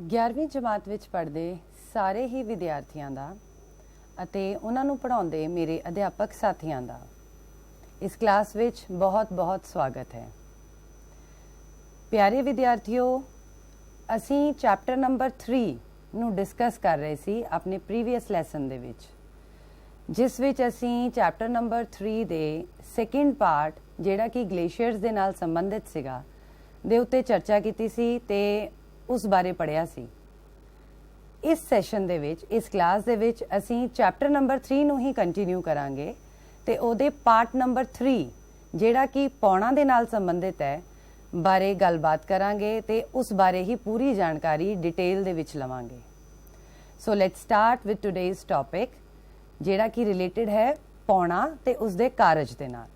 11ਵੀਂ ਜਮਾਤ ਵਿੱਚ ਪੜ੍ਹਦੇ ਸਾਰੇ ਹੀ ਵਿਦਿਆਰਥੀਆਂ ਦਾ ਅਤੇ ਉਹਨਾਂ ਨੂੰ ਪੜ੍ਹਾਉਂਦੇ ਮੇਰੇ ਅਧਿਆਪਕ ਸਾਥੀਆਂ ਦਾ ਇਸ ਕਲਾਸ ਵਿੱਚ ਬਹੁਤ-ਬਹੁਤ ਸਵਾਗਤ ਹੈ। ਪਿਆਰੇ ਵਿਦਿਆਰਥੀਓ, ਅਸੀਂ ਚੈਪਟਰ ਨੰਬਰ 3 ਨੂੰ ਡਿਸਕਸ ਕਰ ਰਹੇ ਸੀ ਆਪਣੇ ਪ੍ਰੀਵੀਅਸ ਲੈਸਨ ਦੇ ਵਿੱਚ, ਜਿਸ ਵਿੱਚ ਅਸੀਂ ਚੈਪਟਰ ਨੰਬਰ 3 ਦੇ ਸੈਕਿੰਡ ਪਾਰਟ ਜਿਹੜਾ ਕਿ ਗਲੇਸ਼ੀਅਰਸ ਦੇ ਨਾਲ ਸੰਬੰਧਿਤ ਸੀਗਾ ਦੇ ਉੱਤੇ ਚਰਚਾ ਕੀਤੀ ਸੀ ਤੇ ਉਸ ਬਾਰੇ ਪੜ੍ਹਿਆ ਸੀ। ਇਸ ਸੈਸ਼ਨ ਦੇ ਵਿੱਚ, ਇਸ ਕਲਾਸ ਦੇ ਵਿੱਚ ਅਸੀਂ ਚੈਪਟਰ ਨੰਬਰ 3 ਨੂੰ ਹੀ ਕੰਟੀਨਿਊ ਕਰਾਂਗੇ ਤੇ ਉਹਦੇ ਪਾਰਟ ਨੰਬਰ 3 ਜਿਹੜਾ ਕਿ ਪੌਣਾ ਦੇ ਨਾਲ ਸੰਬੰਧਿਤ ਹੈ ਬਾਰੇ ਗੱਲਬਾਤ ਕਰਾਂਗੇ ਤੇ ਉਸ ਬਾਰੇ ਹੀ ਪੂਰੀ ਜਾਣਕਾਰੀ ਡਿਟੇਲ ਦੇ ਵਿੱਚ ਲਵਾਂਗੇ। ਸੋ let's start with today's topic ਜਿਹੜਾ ਕਿ ਰਿਲੇਟਡ ਹੈ ਪੌਣਾ ਤੇ ਉਸਦੇ ਕਾਰਜ ਦੇ ਨਾਲ।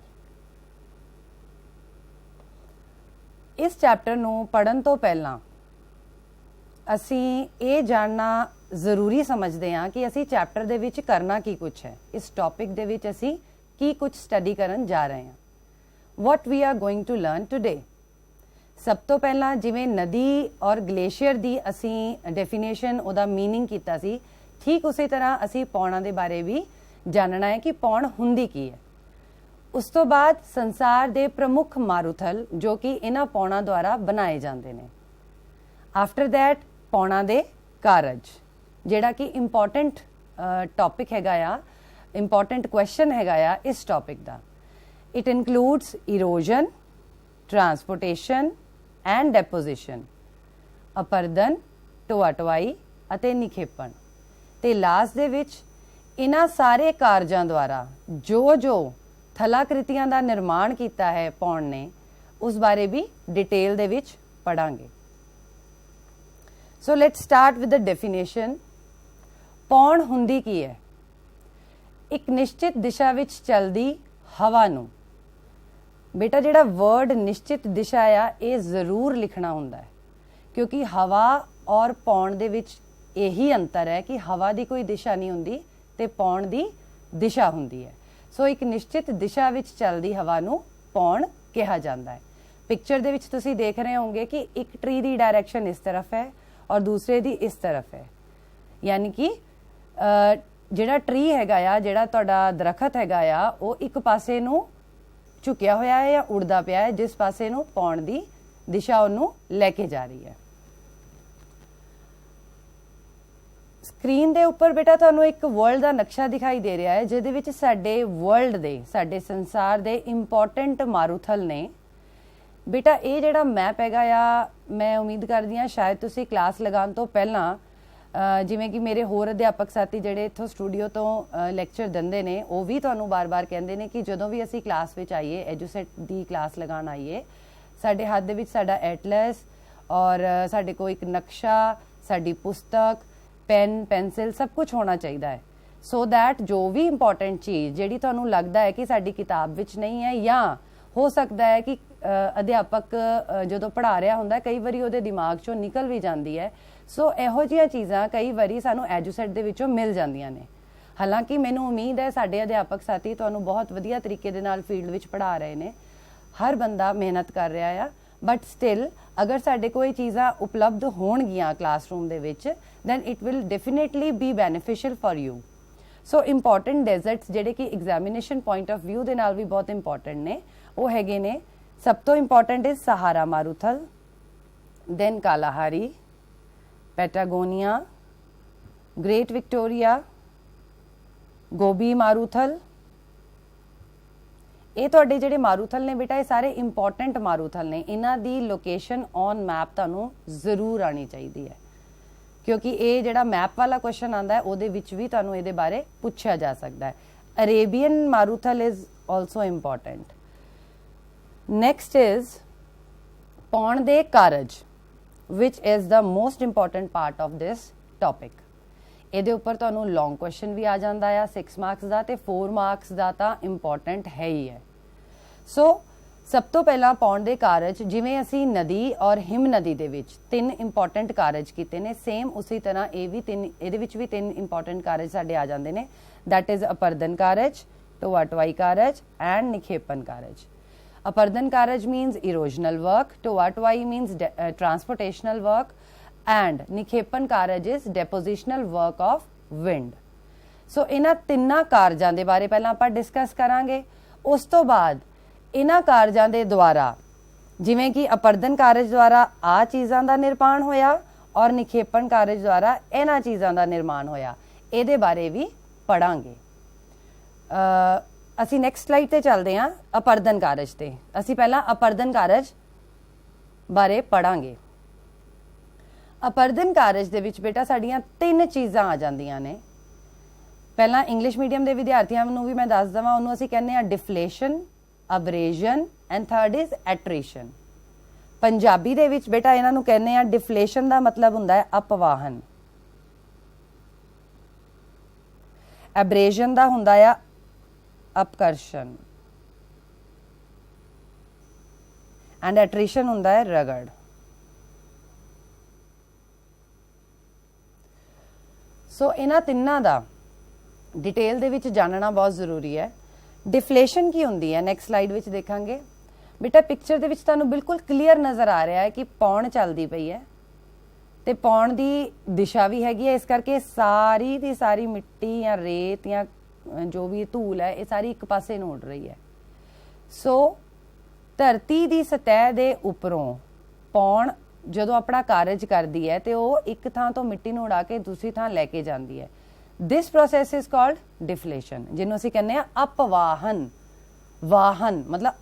ਇਸ ਚੈਪਟਰ ਨੂੰ ਪੜ੍ਹਨ ਤੋਂ ਪਹਿਲਾਂ ਅਸੀਂ ਇਹ ਜਾਣਨਾ ਜ਼ਰੂਰੀ ਸਮਝਦੇ ਹਾਂ ਕਿ ਅਸੀਂ ਚੈਪਟਰ ਦੇ ਵਿੱਚ ਕਰਨਾ ਕੀ ਕੁਝ ਹੈ, ਇਸ ਟੌਪਿਕ ਦੇ ਵਿੱਚ ਅਸੀਂ ਕੀ ਕੁਝ ਸਟੱਡੀ ਕਰਨ ਜਾ ਰਹੇ ਹਾਂ। What we are going to learn today. ਸਭ ਤੋਂ ਪਹਿਲਾਂ ਜਿਵੇਂ ਨਦੀ ਔਰ ਗਲੇਸ਼ੀਅਰ ਦੀ ਅਸੀਂ ਡੈਫੀਨੇਸ਼ਨ, ਉਹਦਾ ਮੀਨਿੰਗ ਕੀਤਾ ਸੀ, ਠੀਕ ਉਸੇ ਤਰ੍ਹਾਂ ਅਸੀਂ ਪੌਣਾਂ ਦੇ ਬਾਰੇ ਵੀ ਜਾਣਨਾ ਹੈ ਕਿ ਪੌਣ ਹੁੰਦੀ ਕੀ ਹੈ। ਉਸ ਤੋਂ ਬਾਅਦ ਸੰਸਾਰ ਦੇ ਪ੍ਰਮੁੱਖ ਮਾਰੂਥਲ ਜੋ ਕਿ ਇਹਨਾਂ ਪੌਣਾਂ ਦੁਆਰਾ ਬਣਾਏ ਜਾਂਦੇ ਨੇ। ਆਫਟਰ ਦੈਟ ਪੌਣਾਂ ਦੇ ਕਾਰਜ ਜਿਹੜਾ ਕਿ ਇੰਪੋਰਟੈਂਟ ਟੌਪਿਕ ਹੈਗਾ ਆ, ਇੰਪੋਰਟੈਂਟ ਕੁਐਸਚਨ ਹੈਗਾ ਆ ਇਸ ਟੌਪਿਕ ਦਾ। It includes erosion, transportation and deposition, ਅਪਰਦਨ, ਢੋਆ ਢੁਆਈ ਅਤੇ ਨਿਖੇਪਣ। ਤੇ ਲਾਸਟ ਦੇ ਵਿੱਚ ਇਹਨਾਂ ਸਾਰੇ ਕਾਰਜਾਂ ਦੁਆਰਾ ਜੋ ਥਲਾਕ੍ਰਿਤੀਆਂ ਦਾ ਨਿਰਮਾਣ ਕੀਤਾ ਹੈ ਪੌਣ ਨੇ, ਉਸ ਬਾਰੇ ਵੀ ਡਿਟੇਲ ਦੇ ਵਿੱਚ ਪੜਾਂਗੇ। So let's start with the definition. ਪੌਣ ਹੁੰਦੀ ਕੀ ਹੈ? ਇੱਕ ਨਿਸ਼ਚਿਤ ਦਿਸ਼ਾ ਵਿੱਚ ਚੱਲਦੀ ਹਵਾ ਨੂੰ। ਬੇਟਾ ਜਿਹੜਾ ਵਰਡ ਨਿਸ਼ਚਿਤ ਦਿਸ਼ਾ ਆ ਇਹ ਜ਼ਰੂਰ ਲਿਖਣਾ ਹੁੰਦਾ ਹੈ, ਕਿਉਂਕਿ ਹਵਾ ਔਰ ਪੌਣ ਦੇ ਵਿੱਚ ਇਹੀ ਅੰਤਰ ਹੈ ਕਿ ਹਵਾ ਦੀ ਕੋਈ ਦਿਸ਼ਾ ਨਹੀਂ ਹੁੰਦੀ ਤੇ ਪੌਣ ਦੀ ਦਿਸ਼ਾ ਹੁੰਦੀ ਹੈ। ਸੋ ਇੱਕ ਨਿਸ਼ਚਿਤ ਦਿਸ਼ਾ ਵਿੱਚ ਚੱਲਦੀ ਹਵਾ ਨੂੰ ਪੌਣ ਕਿਹਾ ਜਾਂਦਾ ਹੈ। ਪਿਕਚਰ ਦੇ ਵਿੱਚ ਤੁਸੀਂ ਦੇਖ ਰਹੇ ਹੋਵੋਗੇ ਕਿ ਇੱਕ ਟਰੀ ਦੀ ਡਾਇਰੈਕਸ਼ਨ ਇਸ ਤਰਫ ਹੈ ਔਰ ਦੂਸਰੇ ਦੀ ਇਸ ਤਰਫ ਹੈ, ਯਾਨੀ ਕਿ ਜਿਹੜਾ ਟਰੀ ਹੈਗਾ ਆ, ਜਿਹੜਾ ਤੁਹਾਡਾ ਦਰਖਤ ਹੈਗਾ ਆ, ਉਹ ਇੱਕ ਪਾਸੇ ਨੂੰ ਝੁਕਿਆ ਹੋਇਆ ਹੈ ਜਾਂ ਉੜਦਾ ਪਿਆ ਹੈ, ਜਿਸ ਪਾਸੇ ਨੂੰ ਪੌਣ ਦੀ ਦਿਸ਼ਾ ਉਹਨੂੰ ਲੈ ਕੇ ਜਾ ਰਹੀ ਹੈ। ਸਕਰੀਨ ਦੇ ਉੱਪਰ ਬੇਟਾ ਤੁਹਾਨੂੰ ਇੱਕ ਵਰਲਡ ਦਾ ਨਕਸ਼ਾ ਦਿਖਾਈ ਦੇ ਰਿਹਾ ਹੈ, ਜਿਹਦੇ ਵਿੱਚ ਸਾਡੇ ਵਰਲਡ ਦੇ, ਸਾਡੇ ਸੰਸਾਰ ਦੇ ਇੰਪੋਰਟੈਂਟ ਮਾਰੂਥਲ ਨੇ। ਬੇਟਾ ਇਹ ਜਿਹੜਾ ਮੈਪ ਹੈਗਾ ਆ, ਮੈਂ ਉਮੀਦ ਕਰਦੀ ਹਾਂ ਸ਼ਾਇਦ ਤੁਸੀਂ ਕਲਾਸ ਲਗਾਉਣ ਤੋਂ ਪਹਿਲਾਂ, ਜਿਵੇਂ ਕਿ ਮੇਰੇ ਹੋਰ ਅਧਿਆਪਕ ਸਾਥੀ ਜਿਹੜੇ ਇੱਥੋਂ ਸਟੂਡੀਓ ਤੋਂ ਲੈਕਚਰ ਦਿੰਦੇ ਨੇ, ਉਹ ਵੀ ਤੁਹਾਨੂੰ ਬਾਰ-ਬਾਰ ਕਹਿੰਦੇ ਨੇ ਕਿ ਜਦੋਂ ਵੀ ਅਸੀਂ ਕਲਾਸ ਵਿੱਚ ਆਈਏ, ਐਜੂਸੈਟ ਦੀ ਕਲਾਸ ਲਗਾਉਣ ਆਈਏ, ਸਾਡੇ ਹੱਥ ਦੇ ਵਿੱਚ ਸਾਡਾ ਐਟਲਸ ਔਰ ਸਾਡੇ ਕੋਲ ਇੱਕ ਨਕਸ਼ਾ, ਸਾਡੀ ਪੁਸਤਕ, ਪੈਨ, ਪੈਨਸਿਲ, ਸਭ ਕੁਝ ਹੋਣਾ ਚਾਹੀਦਾ ਹੈ, ਸੋ ਦੈਟ ਜੋ ਵੀ ਇੰਪੋਰਟੈਂਟ ਚੀਜ਼ ਜਿਹੜੀ ਤੁਹਾਨੂੰ ਲੱਗਦਾ ਹੈ ਕਿ ਸਾਡੀ ਕਿਤਾਬ ਵਿੱਚ ਨਹੀਂ ਹੈ, ਜਾਂ ਹੋ ਸਕਦਾ ਹੈ ਕਿ ਅਧਿਆਪਕ ਜਦੋਂ ਪੜ੍ਹਾ ਰਿਹਾ ਹੁੰਦਾ ਕਈ ਵਾਰੀ ਉਹਦੇ ਦਿਮਾਗ 'ਚੋਂ ਨਿਕਲ ਵੀ ਜਾਂਦੀ ਹੈ, ਸੋ ਇਹੋ ਜਿਹੀਆਂ ਚੀਜ਼ਾਂ ਕਈ ਵਾਰੀ ਸਾਨੂੰ ਐਜੂਸੈਟ ਦੇ ਵਿੱਚੋਂ ਮਿਲ ਜਾਂਦੀਆਂ ਨੇ। ਹਾਲਾਂਕਿ ਮੈਨੂੰ ਉਮੀਦ ਹੈ ਸਾਡੇ ਅਧਿਆਪਕ ਸਾਥੀ ਤੁਹਾਨੂੰ ਬਹੁਤ ਵਧੀਆ ਤਰੀਕੇ ਦੇ ਨਾਲ ਫੀਲਡ ਵਿੱਚ ਪੜ੍ਹਾ ਰਹੇ ਨੇ, ਹਰ ਬੰਦਾ ਮਿਹਨਤ ਕਰ ਰਿਹਾ ਆ, ਬਟ ਸਟਿਲ ਅਗਰ ਸਾਡੇ ਕੋਈ ਚੀਜ਼ਾਂ ਉਪਲਬਧ ਹੋਣਗੀਆਂ ਕਲਾਸਰੂਮ ਦੇ ਵਿੱਚ, then it will definitely be beneficial for you. So important deserts ਜਿਹੜੇ ਕਿ ਐਗਜ਼ਾਮੀਨੇਸ਼ਨ ਪੁਆਇੰਟ ਆਫ ਵਿਊ ਦੇ ਨਾਲ ਵੀ ਬਹੁਤ ਇੰਪੋਰਟੈਂਟ ਨੇ, ਉਹ ਹੈਗੇ ਨੇ, ਸਭ ਤੋਂ ਇੰਪੋਰਟੈਂਟ ਹੈ ਸਹਾਰਾ ਮਾਰੂਥਲ, ਦੈਨ ਕਾਲਾਹਾਰੀ, ਪੈਟਾਗੋਨੀਆ, ਗ੍ਰੇਟ ਵਿਕਟੋਰੀਆ, ਗੋਬੀ ਮਾਰੂਥਲ। ਇਹ ਤੁਹਾਡੇ ਜਿਹੜੇ ਮਾਰੂਥਲ ਨੇ ਬੇਟਾ, ਇਹ ਸਾਰੇ ਇੰਪੋਰਟੈਂਟ ਮਾਰੂਥਲ ਨੇ। ਇਹਨਾਂ ਦੀ ਲੋਕੇਸ਼ਨ ਔਨ ਮੈਪ ਤੁਹਾਨੂੰ ਜ਼ਰੂਰ ਆਉਣੀ ਚਾਹੀਦੀ ਹੈ, ਕਿਉਂਕਿ ਇਹ ਜਿਹੜਾ ਮੈਪ ਵਾਲਾ ਕੁਐਸਚਨ ਆਉਂਦਾ ਹੈ ਉਹਦੇ ਵਿੱਚ ਵੀ ਤੁਹਾਨੂੰ ਇਹਦੇ ਬਾਰੇ ਪੁੱਛਿਆ ਜਾ ਸਕਦਾ ਹੈ। ਅਰੇਬੀਅਨ ਮਾਰੂਥਲ is also important. Next is ਪੌਣ ਦੇ ਕਾਰਜ, which is the most important part of this topic. ਇਹਦੇ ਉੱਪਰ ਤੁਹਾਨੂੰ ਲੌਂਗ ਕੁਐਸਚਨ ਵੀ ਆ ਜਾਂਦਾ ਆ 6 ਮਾਰਕਸ ਦਾ, ਤੇ 4 ਮਾਰਕਸ ਦਾ ਤਾਂ ਇੰਪੋਰਟੈਂਟ ਹੈ ਹੀ ਹੈ। ਸੋ ਸਭ ਤੋਂ ਪਹਿਲਾਂ ਪੌਣ ਦੇ ਕਾਰਜ, ਜਿਵੇਂ ਅਸੀਂ ਨਦੀ ਔਰ ਹਿਮ ਨਦੀ ਦੇ ਵਿੱਚ 3 ਇੰਪੋਰਟੈਂਟ ਕਾਰਜ ਕੀਤੇ ਨੇ, ਸੇਮ ਉਸੇ ਤਰ੍ਹਾਂ ਇਹਦੇ ਵਿੱਚ ਵੀ 3 ਇੰਪੋਰਟੈਂਟ ਕਾਰਜ ਸਾਡੇ ਆ ਜਾਂਦੇ ਨੇ। ਦੈਟ ਇਜ਼ ਅਪਰਦਨ ਕਾਰਜ, ਢੋਆ ਢੁਆਈ ਕਾਰਜ ਐਂਡ ਨਿਖੇਪਨ ਕਾਰਜ। Apardan Karaj means erosional work, Toa Toai means transportational work, and निखेपन कारज is depositional work of wind. So इन्हां तिन्नां कारजां दे बारे पहलां आपां डिस्कस करांगे। उस तो बाद इन्हां कारजां दे द्वारा जिवें कि अपर्दन कारज द्वारा आ चीज़ां दा निर्माण होया और निखेपन कारज द्वारा इन्हां चीज़ां दा निर्माण होया, इहदे बारे भी पढ़ांगे। असी नैक्सट स्लाइड ते चलदे हां अपर्दन कारज ते। असी पहलां अपर्दन कारज बारे पढ़ांगे। अपर्दन कारज दे विच बेटा साडियां 3 चीज़ां आ जांदियां ने। पहलां इंग्लिश मीडियम के विद्यार्थियों नूं भी मैं दस देवां, उन्होंने असीं कहने आ deflation, abrasion and third is attrition. Punjabi दे विच बेटा इन्हां नूं कहने आ डिफ्लेशन का मतलब हुंदा है अपवाहन, एब्रेजन का हुंदा है अपकर्षण एंड एट्रीशन हुंदा है रगड़। सो इन्हां तिन्नां दा डिटेल दे विच जानना बहुत जरूरी है। डिफ्लेशन की हुंदी है नैक्सट स्लाइड विच देखांगे। बेटा पिक्चर दे विच तुहानूं बिल्कुल क्लीयर नज़र आ रहा है कि पौण चलदी पई है ते पौण दी दिशा भी हैगी है, इस करके सारी दी सारी मिट्टी या रेत या जो भी धूल है ये सारी एक पासे नूं उड़ रही है। सो धरती दी सतह दे उपरों पौण जदों अपना कारज करदी है तो वो एक थां तो मिट्टी नूं उड़ा के दूसरी थां लैके जांदी है। This process is called deflation, जिन्हों असीं कहने आ अपवाहन। वाहन मतलब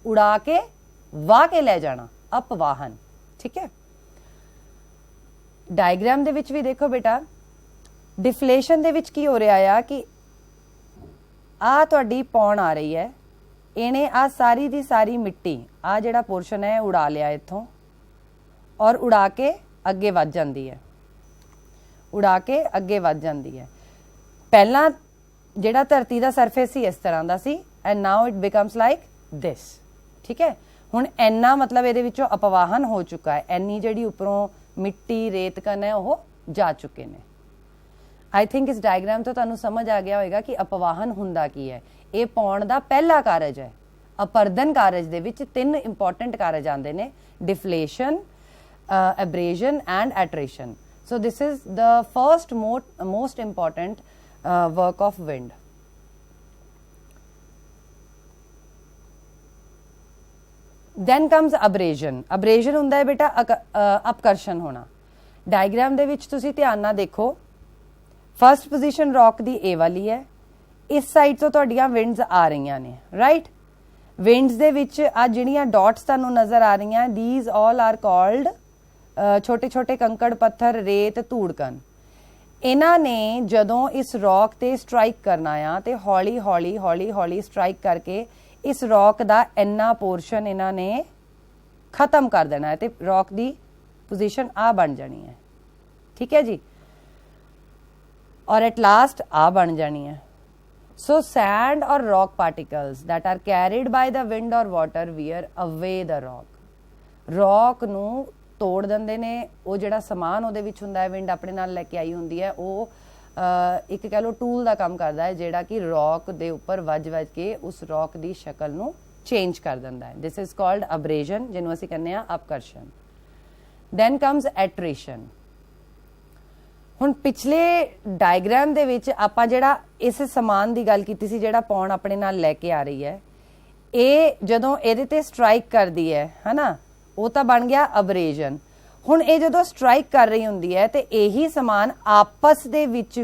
उड़ा के वाह के ले जाना, अपवाहन। ठीक है, डायग्राम दे विच भी देखो बेटा, डिफ्लेशन दे विच की हो रहा है कि आ तुहाडी पौण आ रही है, इन्हें आ सारी दी सारी मिट्टी आ जिहड़ा पोर्शन है उड़ा लिया इत्थों और उड़ा के अगे वध जांदी है, उड़ा के अगे वध जांदी है। पहला जिहड़ा धरती दा सरफेस ही इस तरह दा सी and now it becomes like this. ठीक है, हुण इन्ना मतलब इहदे विचों अपवाहन हो चुका है, इन्नी जिहड़ी उपरों मिट्टी रेत कण है वो जा चुके ने। आई थिंक इस डायग्राम तो तुहानूं समझ आ गया होगा कि अपवाहन हुंदा की है। ये पौण दा पहला कारज है। अपर्दन कारज दे विच 3 इंपॉर्टेंट कारज आंदे ने, deflation, abrasion and attrition. So this is the first most important work of wind. Then comes abrasion. Abrasion हुंदा है बेटा अपकर्षण होना। डायग्राम दे विच तुसी ध्यान नाल देखो, फर्स्ट पोजीशन रॉक दी ए वाली है, इस साइड तो तुहाडियां विंड्स आ रही ने, राइट। विंड्स दे विच आ जिहड़ियां डॉट्स तुहानूं नज़र आ रही, दीज ऑल आर कॉल्ड छोटे छोटे कंकड़ पत्थर रेत धूड़कन। इन्हां ने जदों इस रॉक ते स्ट्राइक करना आ ते हौली हौली हौली हौली स्ट्राइक करके इस रॉक दा इन्ना पोर्शन इन्हां ने खत्म कर देना है ते रॉक दी पोजीशन आ बन जानी है। ठीक है जी, और एट लास्ट आ बन जानी है। सो सैंड और rock particles that are carried by the wind और water wear away the rock. Rock नूं तोड़ देंदे ने, वो जिहड़ा समान उहदे विच हुंदा है विंड अपने नाल लैके आई हुंदी है, वो एक कह लो टूल का काम करता है जिहड़ा कि रॉक दे उपर वज के उस रॉक की शक्ल नूं चेंज कर दिंदा है। दिस इज कॉल्ड अब्रेजन, जिन्हों असीं कहने आ अपकर्षण। Then comes attrition. हुण पिछले डायग्राम दे विच आपां जिहड़ा इस समान की गल कीती सी जिहड़ा पौण अपने नाल लैके आ रही है, ये जदों इहदे ते स्ट्राइक करदी है ना, वो तो बन गया अब्रेजन। हुण ये जदों स्ट्राइक कर रही हुंदी है तो यही समान आपस दे विच